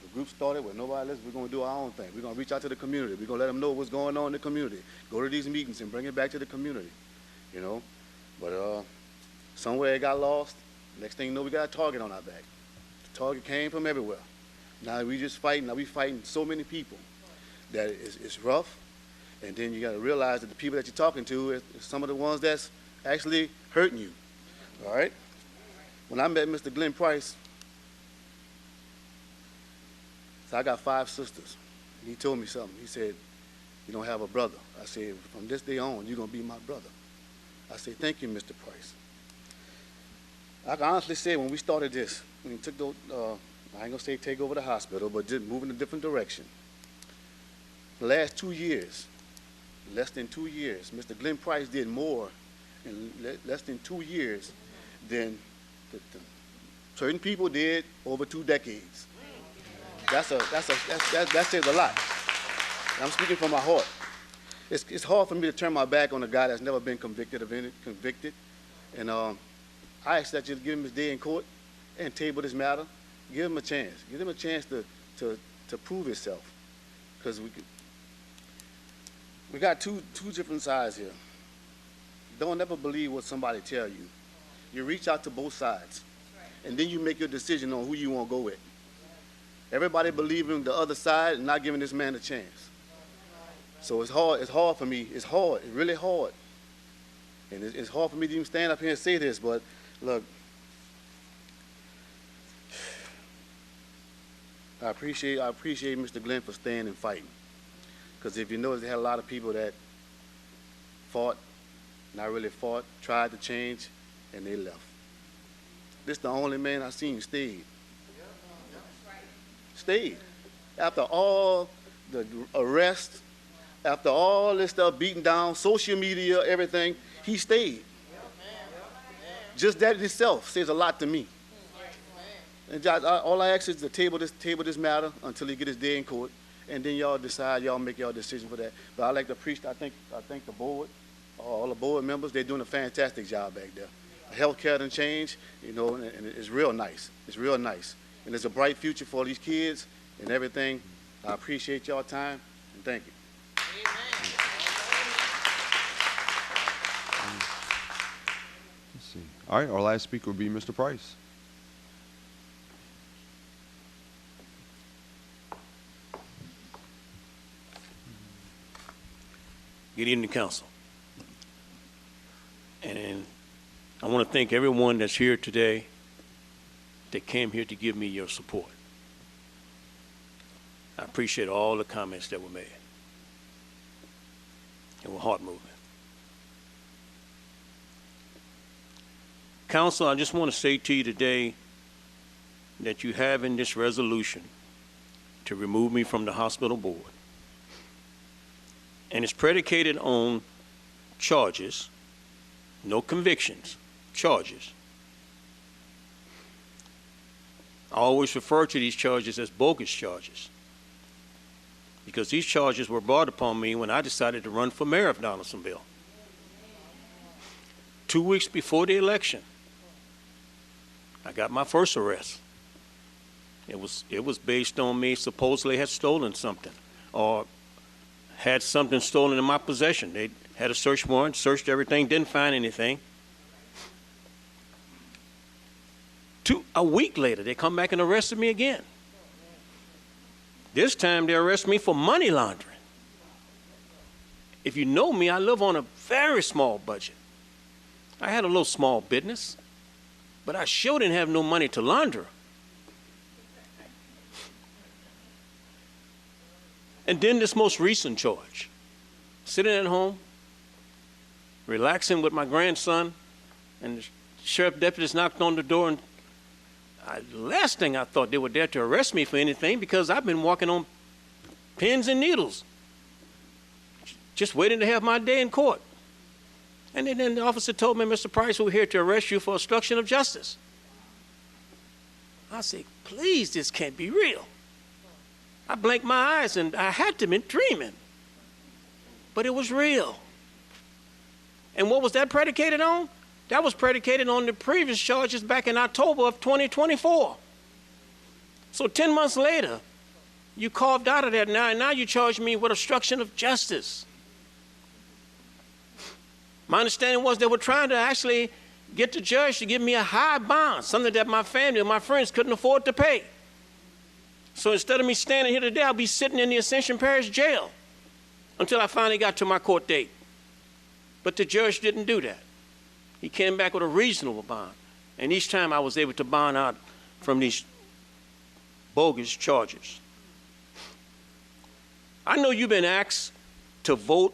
The group started with nobody listened. We're going to do our own thing. We're going to reach out to the community. We're going to let them know what's going on in the community. Go to these meetings and bring it back to the community, you know. But somewhere it got lost. Next thing you know, we got a target on our back. The target came from everywhere. Now we just fighting. Now we fighting so many people that it's rough. And then you got to realize that the people that you're talking to is some of the ones that's actually hurting you. All right? When I met Mr. Glenn Price, so I got 5 sisters. And he told me something. He said, "You don't have a brother." I said, "From this day on, you're going to be my brother." I said, "Thank you, Mr. Price." I can honestly say, when we started this, when we took those, I ain't going to say take over the hospital, but just move in a different direction. The last 2 years, less than 2 years, Mr. Glenn Price did more in less than 2 years than certain people did over 2 decades. That says a lot. I'm speaking from my heart. It's hard for me to turn my back on a guy that's never been convicted of any and I ask that you give him his day in court and table this matter. Give him a chance. Give him a chance to prove himself, because we got two different sides here. Don't ever believe what somebody tell you. You reach out to both sides, and then you make your decision on who you want to go with. Everybody believing the other side and not giving this man a chance. So it's hard. It's hard for me. It's hard. It's really hard. And it's hard for me to even stand up here and say this, but look, I appreciate Mr. Glenn for staying and fighting. Because if you notice, they had a lot of people that fought, not really fought, tried to change, and they left. This the only man I seen stayed. Stayed. After all the arrests, after all this stuff beaten down, social media, everything, he stayed. Just that in itself says a lot to me. And all I ask is to table this matter until he get his day in court, and then y'all decide, y'all make y'all decision for that. But I like to appreciate, I think the board, all the board members, they're doing a fantastic job back there. Healthcare done changed, you know, and it's real nice. It's real nice. And it's a bright future for these kids and everything. I appreciate y'all time, and thank you. Let's see. All right, our last speaker will be Mr. Price. Good evening, Council. And I want to thank everyone that's here today that came here to give me your support. I appreciate all the comments that were made. They were heart-moving. Council, I just want to say to you today that you have in this resolution to remove me from the hospital board. And it's predicated on charges, no convictions, charges. I always refer to these charges as bogus charges, because these charges were brought upon me when I decided to run for mayor of Donaldsonville. 2 weeks before the election, I got my first arrest. It was based on me supposedly had stolen something or had something stolen in my possession. They had a search warrant, searched everything, didn't find anything. A week later, they come back and arrested me again. This time they arrest me for money laundering. if you know me, I live on a very small budget. I had a little small business, but I sure didn't have no money to launder. And then this most recent charge, sitting at home, relaxing with my grandson, and the sheriff deputies knocked on the door, and last thing I thought, they were there to arrest me for anything, because I've been walking on pins and needles, just waiting to have my day in court. And then the officer told me, Mr. Price, we're here to arrest you for obstruction of justice. I said, please, this can't be real. I blinked my eyes, and I had to be dreaming. But it was real. And what was that predicated on? That was predicated on the previous charges back in October of 2024. So 10 months later, you carved out of that now, and now you charge me with obstruction of justice. My understanding was they were trying to actually get the judge to give me a high bond, something that my family and my friends couldn't afford to pay. So instead of me standing here today, I'll be sitting in the Ascension Parish jail until I finally got to my court date. But the judge didn't do that. He came back with a reasonable bond. And each time I was able to bond out from these bogus charges. I know you've been asked to vote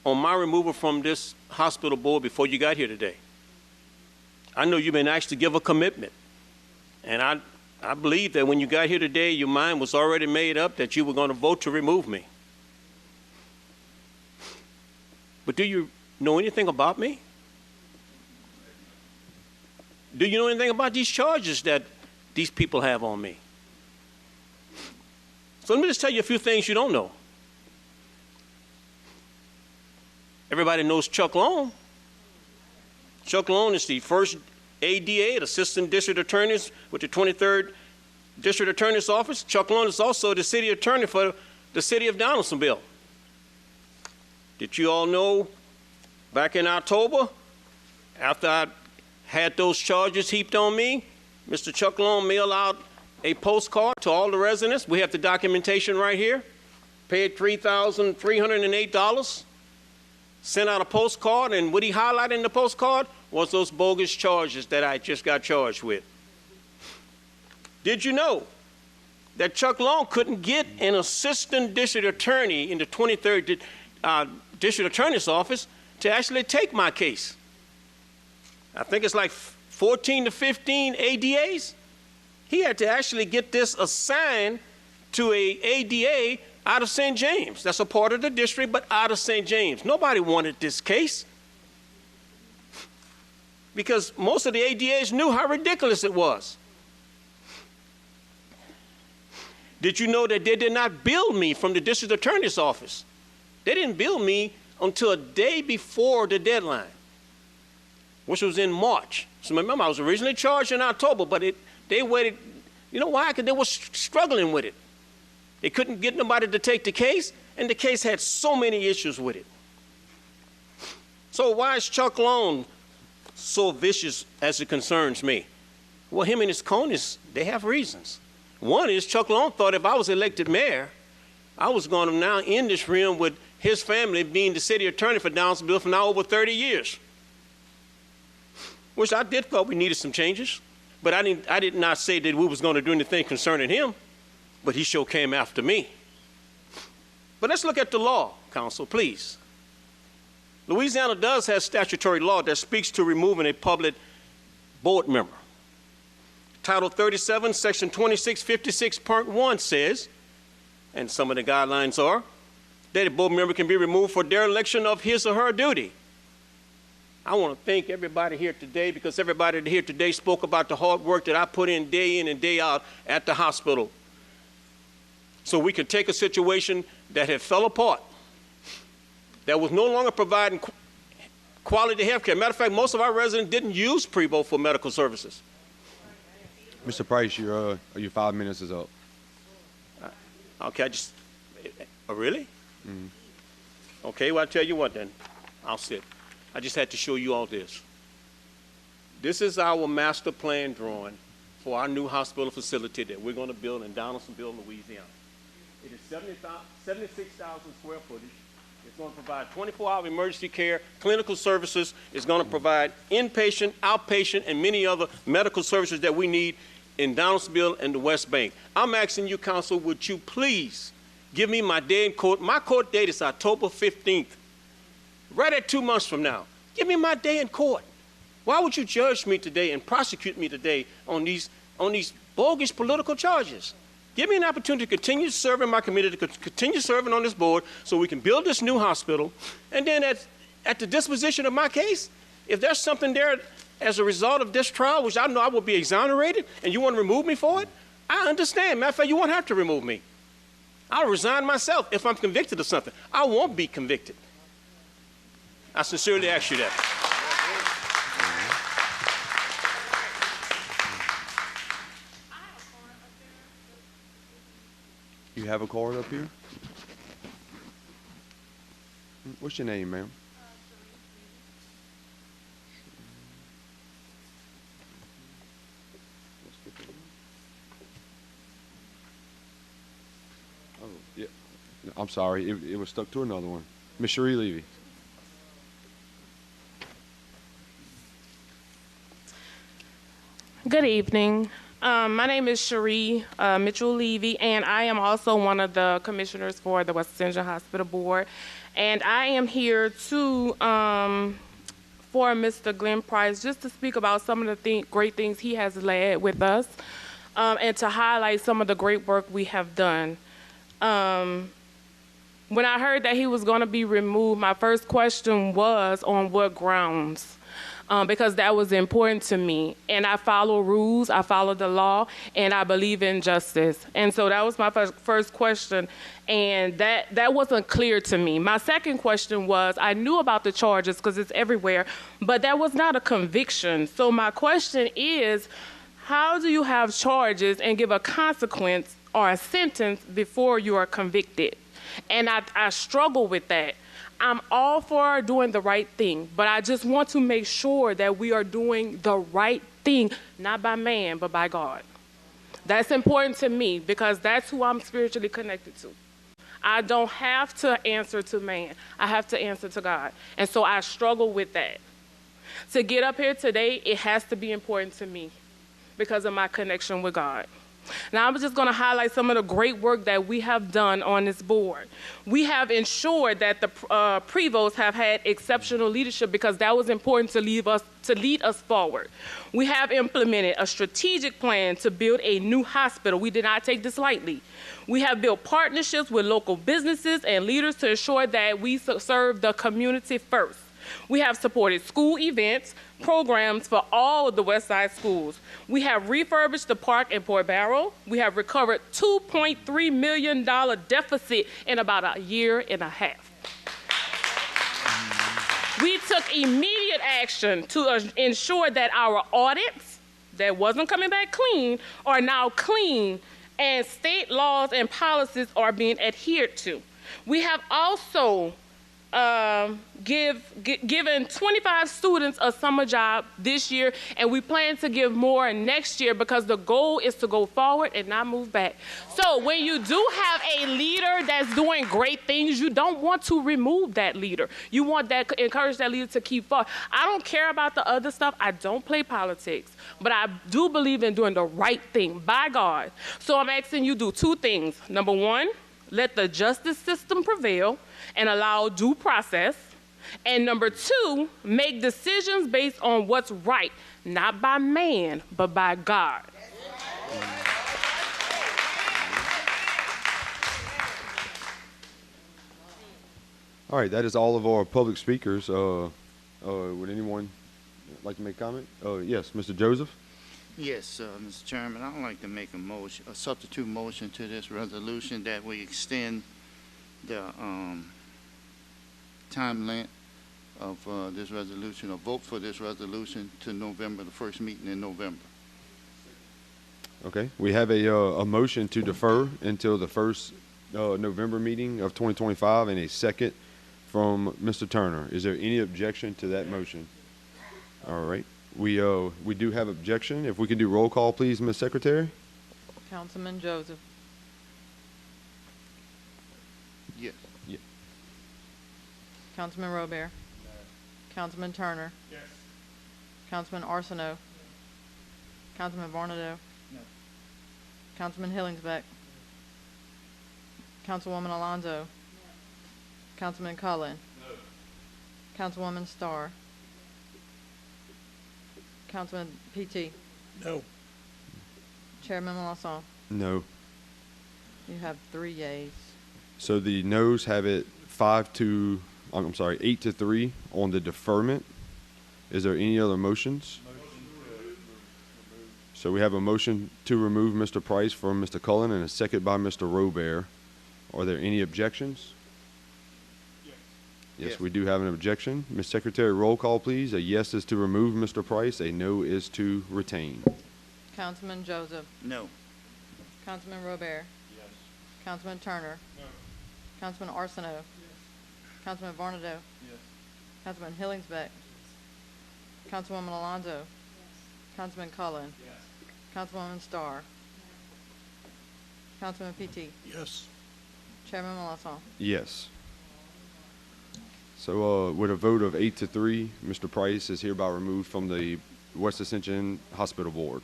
on my removal from this hospital board before you got here today. I know you've been asked to give a commitment. And I believe that when you got here today, your mind was already made up that you were going to vote to remove me. But do you know anything about me? Do you know anything about these charges that these people have on me? So let me just tell you a few things you don't know. Everybody knows Chuck Long. Chuck Long is the first ADA, the Assistant District Attorney with the 23rd District Attorney's Office. Chuck Long is also the City Attorney for the City of Donaldsonville. Did you all know back in October, after I had those charges heaped on me, Mr. Chuck Long mailed out a postcard to all the residents. We have the documentation right here. Paid $3,308. Sent out a postcard, and what he highlighted in the postcard was those bogus charges that I just got charged with. Did you know that Chuck Long couldn't get an assistant district attorney in the 23rd District Attorney's Office to actually take my case? I think it's like 14 to 15 ADAs. He had to actually get this assigned to a ADA out of St. James. That's a part of the district, but out of St. James. Nobody wanted this case because most of the ADAs knew how ridiculous it was. Did you know that they did not bill me from the district attorney's office? They didn't bill me until a day before the deadline, which was in March. So remember, I was originally charged in October, but they waited. You know why? Because they were struggling with it. They couldn't get nobody to take the case, and the case had so many issues with it. So why is Chuck Long so vicious as it concerns me? Well, him and his cronies, they have reasons. One is Chuck Long thought if I was elected mayor, I was going to now end this realm with his family being the city attorney for Donaldsonville for now over 30 years. Which I did thought we needed some changes, but I did not say that we was going to do anything concerning him. But he sure came after me. But let's look at the law, counsel, please. Louisiana does have statutory law that speaks to removing a public board member. Title 37, Section 2656.1 says, and some of the guidelines are, that a board member can be removed for dereliction of his or her duty. I want to thank everybody here today because everybody here today spoke about the hard work that I put in and day out at the hospital. So we could take a situation that had fell apart, that was no longer providing quality health care. Matter of fact, most of our residents didn't use Prevo for medical services. Mr. Price, your 5 minutes is up. Okay, really? Mm-hmm. Okay, well, I'll tell you what then. I'll sit. I just had to show you all this. This is our master plan drawing for our new hospital facility that we're going to build in Donaldsonville, Louisiana. It is 76,000 square footage, It's going to provide 24-hour emergency care, clinical services. It's going to provide inpatient, outpatient, and many other medical services that we need in Donaldsonville and the West Bank. I'm asking you, council, would you please give me my day in court? My court date is October 15th, right at 2 months from now. Give me my day in court. Why would you judge me today and prosecute me today on these bogus political charges? Give me an opportunity to continue serving my community, to continue serving on this board so we can build this new hospital. And then at the disposition of my case, if there's something there as a result of this trial, which I know I will be exonerated, and you want to remove me for it, I understand. Matter of fact, you won't have to remove me. I'll resign myself if I'm convicted of something. I won't be convicted. I sincerely ask you that. You have a card up here? What's your name, ma'am? Oh, yeah. No, I'm sorry. It was stuck to another one. Miss Cherie Levy. Good evening. My name is Cherie Mitchell-Levy, and I am also one of the commissioners for the West Ascension Hospital Board. And I am here to for Mr. Glenn Price, just to speak about some of the great things he has led with us, and to highlight some of the great work we have done. When I heard that he was going to be removed, my first question was on what grounds? Because that was important to me. And I follow rules, I follow the law, and I believe in justice. And so that was my first question, and that wasn't clear to me. My second question was, I knew about the charges because it's everywhere, but that was not a conviction. So my question is, how do you have charges and give a consequence or a sentence before you are convicted? And I struggle with that. I'm all for doing the right thing, but I just want to make sure that we are doing the right thing, not by man, but by God. That's important to me because that's who I'm spiritually connected to. I don't have to answer to man. I have to answer to God. And so I struggle with that. To get up here today, it has to be important to me because of my connection with God. Now, I'm just going to highlight some of the great work that we have done on this board. We have ensured that the prevosts have had exceptional leadership because that was important to lead us forward. We have implemented a strategic plan to build a new hospital. We did not take this lightly. We have built partnerships with local businesses and leaders to ensure that we serve the community first. We have supported school events, programs for all of the West Side schools. We have refurbished the park in Port Barrow. We have recovered $2.3 million deficit in about a year and a half. We took immediate action to ensure that our audits that wasn't coming back clean are now clean, and state laws and policies are being adhered to. We have also given 25 students a summer job this year, and we plan to give more next year because the goal is to go forward and not move back. So when you do have a leader that's doing great things, you don't want to remove that leader. You want that, encourage that leader to keep forward. I don't care about the other stuff. I don't play politics, but I do believe in doing the right thing by God. So I'm asking you to do two things. Number one, let the justice system prevail and allow due process. And number two, make decisions based on what's right, not by man, but by God. All right, that is all of our public speakers. Would anyone like to make a comment? Yes, Mr. Joseph. Yes, Mr. Chairman, I would like to make a substitute motion to this resolution that we extend the time length of this resolution, or vote for this resolution to November, the first meeting in November. Okay, we have a motion to defer until the first November meeting of 2025 and a second from Mr. Turner. Is there any objection to that motion? All right. We do have objection. If we can do roll call, please, Ms. Secretary. Councilman Joseph. Yes. Yeah. Councilman Robert. Councilman Turner. Yes. Councilman Arsenault. Councilman Varnado. No. Councilman Hillingsbeck. Councilwoman Alonso. Councilman Cullen. No. Councilwoman Starr. Councilman PT. No. Chairman Melanson. No. You have 3 yeas. So the noes have it 8 to 3 on the deferment. Is there any other motions? So we have a motion to remove Mr. Price from Mr. Cullen and a second by Mr. Robert. Are there any objections? Yes, we do have an objection. Ms. Secretary, roll call, please. A yes is to remove Mr. Price. A no is to retain. Councilman Joseph. No. Councilman Robert. Yes. Councilman Turner. No. Councilman Arsenault. Councilman Varnado. Yes. Councilman Hillingsbeck. Councilwoman Alonso. Councilman Cullen. Yes. Councilwoman Starr. Councilman PT. Yes. Chairman Melanson. Yes. So with a vote of 8 to 3, Mr. Price is hereby removed from the West Ascension Hospital Board.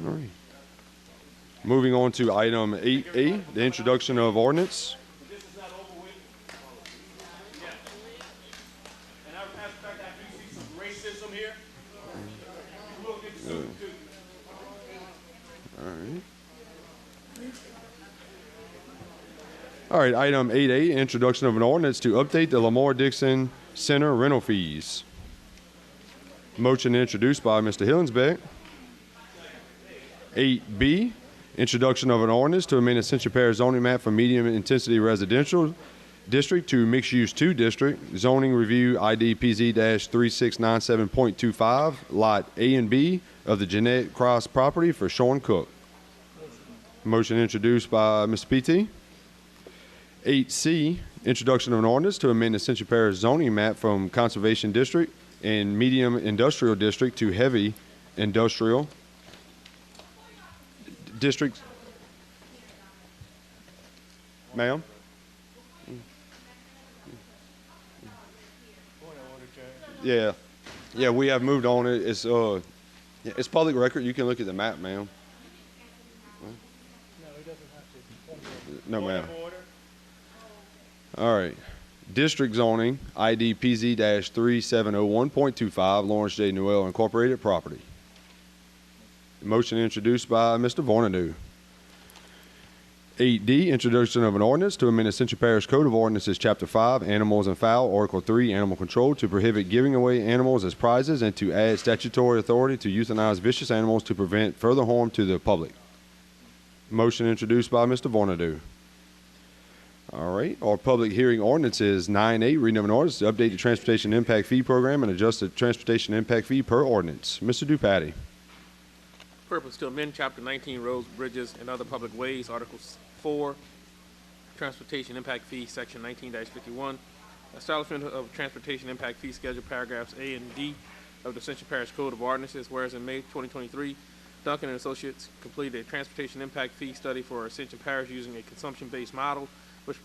All right. Moving on to item 8A, the introduction of ordinance. This is not over with. Yeah. And as a matter of fact, I do see some racism here. We'll get sued too. All right. All right, item 8A, introduction of an ordinance to update the Lamar Dixon Center rental fees. Motion introduced by Mr. Hillingsbeck. 8B, introduction of an ordinance to amend Ascension Parish zoning map from medium intensity residential district to mixed use 2 district. Zoning review ID PZ-3697.25, lot A and B of the Jeanette Cross property for Sean Cook. Motion introduced by Mr. PT. 8C, introduction of an ordinance to amend Ascension Parish zoning map from conservation district and medium industrial district to heavy industrial district. Ma'am? Yeah. Yeah, we have moved on. It's public record. You can look at the map, ma'am. No, ma'am. All right. District zoning, ID PZ-3701.25, Lawrence J. Newell Incorporated property. Motion introduced by Mr. Vornadu. 8D, introduction of an ordinance to amend Ascension Parish Code of Ordinances, Chapter 5, Animals and Fowl, Article 3, Animal Control, to prohibit giving away animals as prizes and to add statutory authority to euthanize vicious animals to prevent further harm to the public. Motion introduced by Mr. Vornadu. All right. Our public hearing ordinance is 9A, reading of an ordinance to update the Transportation Impact Fee Program and adjust the Transportation Impact Fee per ordinance. Mr. Dupatti. Purpose to amend Chapter 19, Roads, Bridges, and Other Public Ways, Article 4, Transportation Impact Fee, Section 19-51, establishment of Transportation Impact Fee Schedule, Paragraphs A and D of the Ascension Parish Code of Ordinances, whereas in May 2023, Duncan and Associates completed a Transportation Impact Fee study for Ascension Parish using a consumption-based model, which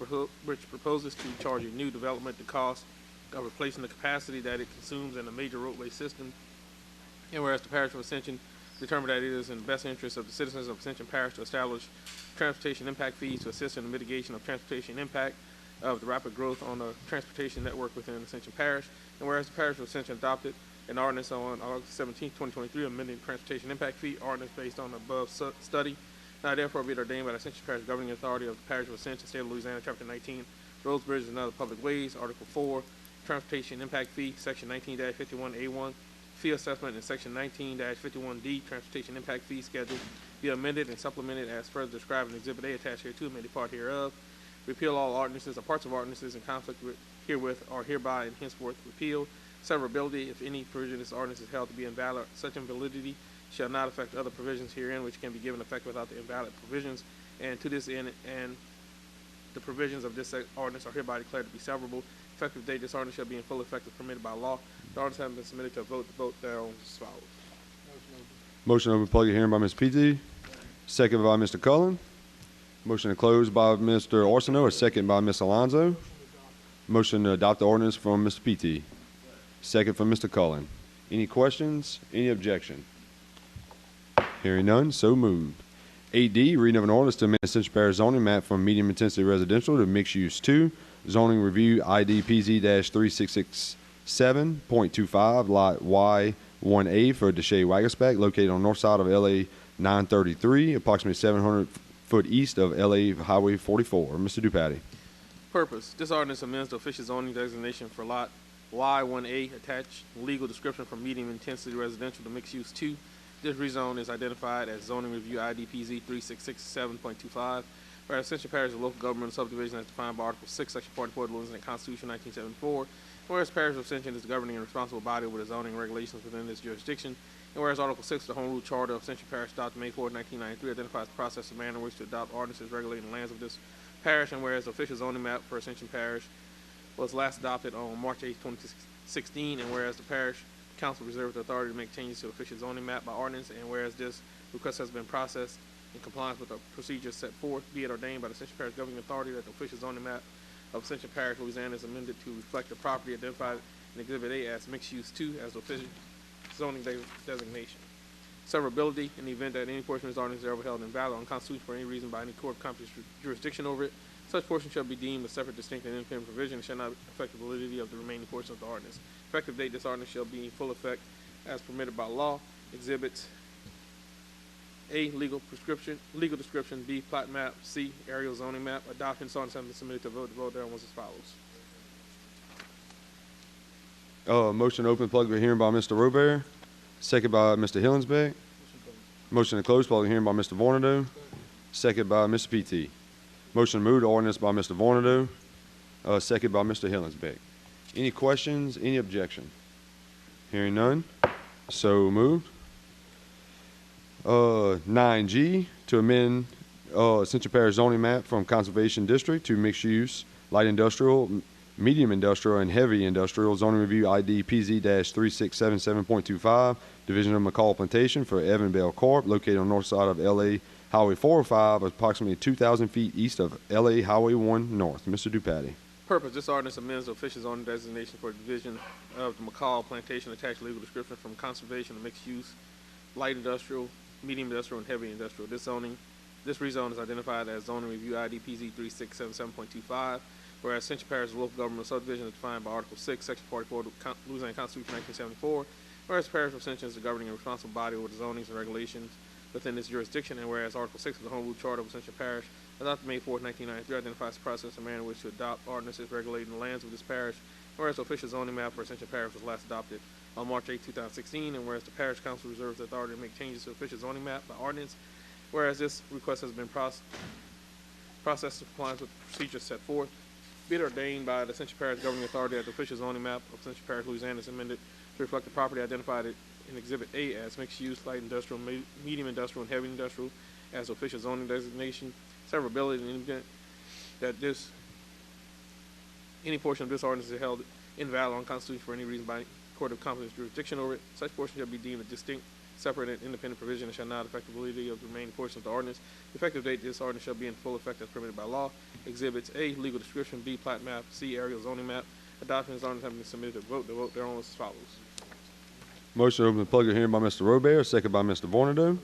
proposes to charge a new development the cost of replacing the capacity that it consumes in a major roadway system. And whereas the Parish of Ascension determined that it is in the best interest of the citizens of Ascension Parish to establish transportation impact fees to assist in the mitigation of transportation impact of the rapid growth on the transportation network within Ascension Parish. And whereas the Parish of Ascension adopted an ordinance on August 17, 2023, amending the transportation impact fee ordinance based on the above study. Now therefore be it ordained by the Ascension Parish Governing Authority of the Parish of Ascension, State of Louisiana, Chapter 19, Roads, Bridges, and Other Public Ways, Article 4, Transportation Impact Fee, Section 19-51A1, Fee Assessment, and Section 19-51D, Transportation Impact Fee Schedule, be amended and supplemented as further described in Exhibit A attached here to amended part hereof. Repeal all ordinances or parts of ordinances in conflict herewith are hereby and henceforth repealed. Severability, if any provision of this ordinance is held to be invalid, such invalidity shall not affect other provisions herein which can be given effect without the invalid provisions. And to this end, and the provisions of this ordinance are hereby declared to be severable. Effective date, this ordinance shall be in full effect as permitted by law. The ordinance having been submitted to a vote, the vote thereon is as follows. Motion open public hearing by Ms. PT, second by Mr. Cullen. Motion to close by Mr. Orsino, a second by Ms. Alonso. Motion to adopt the ordinance from Mr. PT. Second from Mr. Cullen. Any questions? Any objection? Hearing none, so moved. 8D, reading of an ordinance to amend Ascension Parish zoning map from medium intensity residential to mixed use 2, zoning review ID PZ-3667.25, lot Y1A for Deshay Waggaspec, located on north side of LA 933, approximately 700 foot east of LA Highway 44. Mr. Dupaty. Purpose. This ordinance amends the official zoning designation for lot Y1A, attached legal description from medium intensity residential to mixed use 2. This rezone is identified as zoning review ID PZ 3667.25, whereas Ascension Parish is a local government subdivision as defined by Article 6, Section 44 of the Louisiana Constitution 1974, whereas Parish of Ascension is the governing and responsible body with the zoning regulations within this jurisdiction, and whereas Article 6 of the Home Rule Charter of Ascension Parish adopted May 4, 1993 identifies the process and manner in which to adopt ordinances regulating the lands of this parish, and whereas the official zoning map for Ascension Parish was last adopted on March 8, 2016, and whereas the Parish Council reserves the authority to make changes to official zoning map by ordinance, and whereas this request has been processed in compliance with the procedures set forth, be it ordained by the Ascension Parish Governing Authority that the official zoning map of Ascension Parish, Louisiana is amended to reflect the property identified in Exhibit A as mixed use 2 as the official zoning designation. Severability: in the event that any portion of this ordinance is ever held invalid or unconstitutional for any reason by any court of competent jurisdiction over it, such portion shall be deemed a separate, distinct, and independent provision and shall not affect the validity of the remaining portion of the ordinance. Effective date: this ordinance shall be in full effect as permitted by law. Exhibits: A, legal description; B, plot map; C, aerial zoning map. Adoption of this ordinance has been submitted to vote. The vote thereon was as follows. Motion to open public hearing by Mr. Robert, second by Mr. Hillingsbeck. Motion to close public hearing by Mr. Vornado, second by Mr. PT. Motion to move the ordinance by Mr. Vornado, second by Mr. Hillingsbeck. Any questions? Any objection? Hearing none, so moved. 9G, to amend Ascension Parish zoning map from conservation district to mixed use, light industrial, medium industrial, and heavy industrial, zoning review ID PZ-3677.25, division of McCall Plantation for Evan Bell Corp., located on north side of LA Highway 405, approximately 2,000 feet east of LA Highway 1 North. Mr. Dupaty. Purpose: this ordinance amends the official zoning designation for division of the McCall Plantation, attached legal description from conservation to mixed use, light industrial, medium industrial, and heavy industrial. This rezone is identified as zoning review ID PZ 3677.25, whereas Ascension Parish is a local government subdivision as defined by Article 6, Section 44 of the Louisiana Constitution 1974, whereas Parish of Ascension is the governing and responsible body with the zonings and regulations within this jurisdiction, and whereas Article 6 of the Home Rule Charter of Ascension Parish adopted May 4, 1993 identifies the process and manner in which to adopt ordinances regulating the lands of this parish, whereas the official zoning map for Ascension Parish was last adopted on March 8, 2016, and whereas the Parish Council reserves the authority to make changes to the official zoning map by ordinance, whereas this request has been processed in compliance with the procedures set forth, be it ordained by the Ascension Parish Governing Authority that the official zoning map of Ascension Parish, Louisiana is amended to reflect the property identified in Exhibit A as mixed use, light industrial, medium industrial, and heavy industrial as official zoning designation. Severability: in the event that any portion of this ordinance is held invalid or unconstitutional for any reason by court of competent jurisdiction over it, such portion shall be deemed a distinct, separate, and independent provision and shall not affect the validity of the remaining portion of the ordinance. The effective date: this ordinance shall be in full effect as permitted by law. Exhibits: A, legal description; B, plat map; C, aerial zoning map. Adoption of this ordinance has been submitted to vote. The vote thereon was as follows. Motion to open the public hearing by Mr. Robert, second by Mr. Vornado.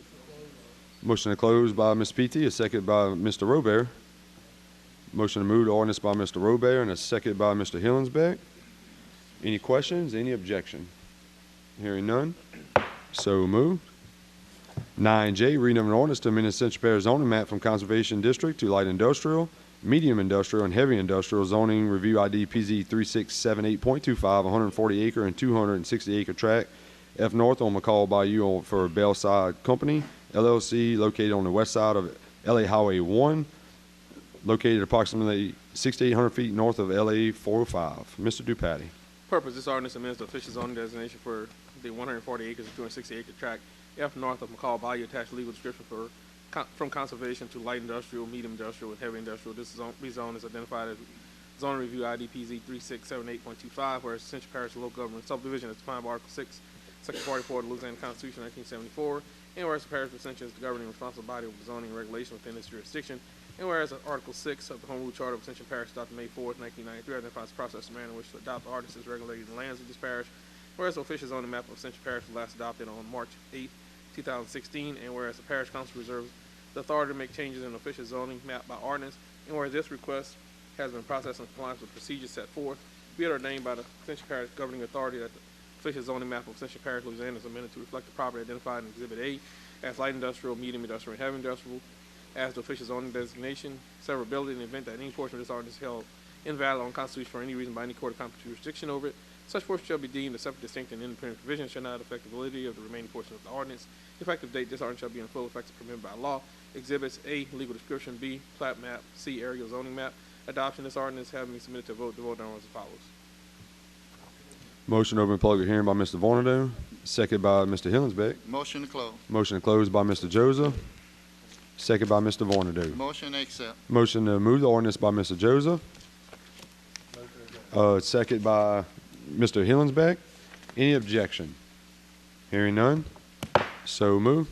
Motion to close by Ms. PT, a second by Mr. Robert. Motion to move the ordinance by Mr. Robert and a second by Mr. Hillingsbeck. Any questions? Any objection? Hearing none, so moved. 9J, reading of an ordinance to amend Ascension Parish zoning map from conservation district to light industrial, medium industrial, and heavy industrial, zoning review ID PZ 3678.25, 140 acre and 260 acre tract F North on McCall Bayou for Bellside Company, LLC, located on the west side of LA Highway 1, located approximately 6,800 feet north of LA 405. Mr. Dupaty. Purpose: this ordinance amends the official zoning designation for the 140 acres and 260 acre tract F North of McCall Bayou, attached legal description from conservation to light industrial, medium industrial, and heavy industrial. This rezone is identified as zoning review ID PZ 3678.25, whereas Ascension Parish local government subdivision is defined by Article 6, Section 44 of the Louisiana Constitution 1974, and whereas the Parish of Ascension is the governing responsible body of the zoning and regulation within its jurisdiction, and whereas Article 6 of the Home Rule Charter of Ascension Parish adopted May 4th, 1993 identifies the process and manner in which to adopt ordinances regulating the lands of this parish, whereas the official zoning map of Ascension Parish was last adopted on March 8th, 2016, and whereas the Parish Council reserves the authority to make changes in the official zoning map by ordinance, and whereas this request has been processed in compliance with procedures set forth, be it ordained by the Ascension Parish governing authority that the official zoning map of Ascension Parish, Louisiana is amended to reflect the property identified in Exhibit A as light industrial, medium industrial, and heavy industrial as the official zoning designation, severability in the event that any portion of this ordinance is held invalid or unconstitutional for any reason by any court of competent jurisdiction over it. Such portion shall be deemed a separate, distinct, and independent provision, shall not affect the validity of the remaining portion of the ordinance. Effective date, this ordinance shall be in full effect as permitted by law. Exhibits: A, legal description; B, plat map; C, aerial zoning map. Adoption of this ordinance having been submitted to vote. The vote on as follows. Motion to open public hearing by Mr. Vornado, second by Mr. Hillingsbeck. Motion to close. Motion to close by Mr. Joseph, second by Mr. Vornado. Motion to accept. Motion to move the ordinance by Mr. Joseph, second by Mr. Hillingsbeck. Any objection? Hearing none, so move.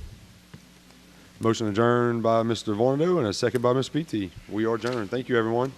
Motion adjourned by Mr. Vornado and a second by Ms. PT. We are adjourned. Thank you, everyone.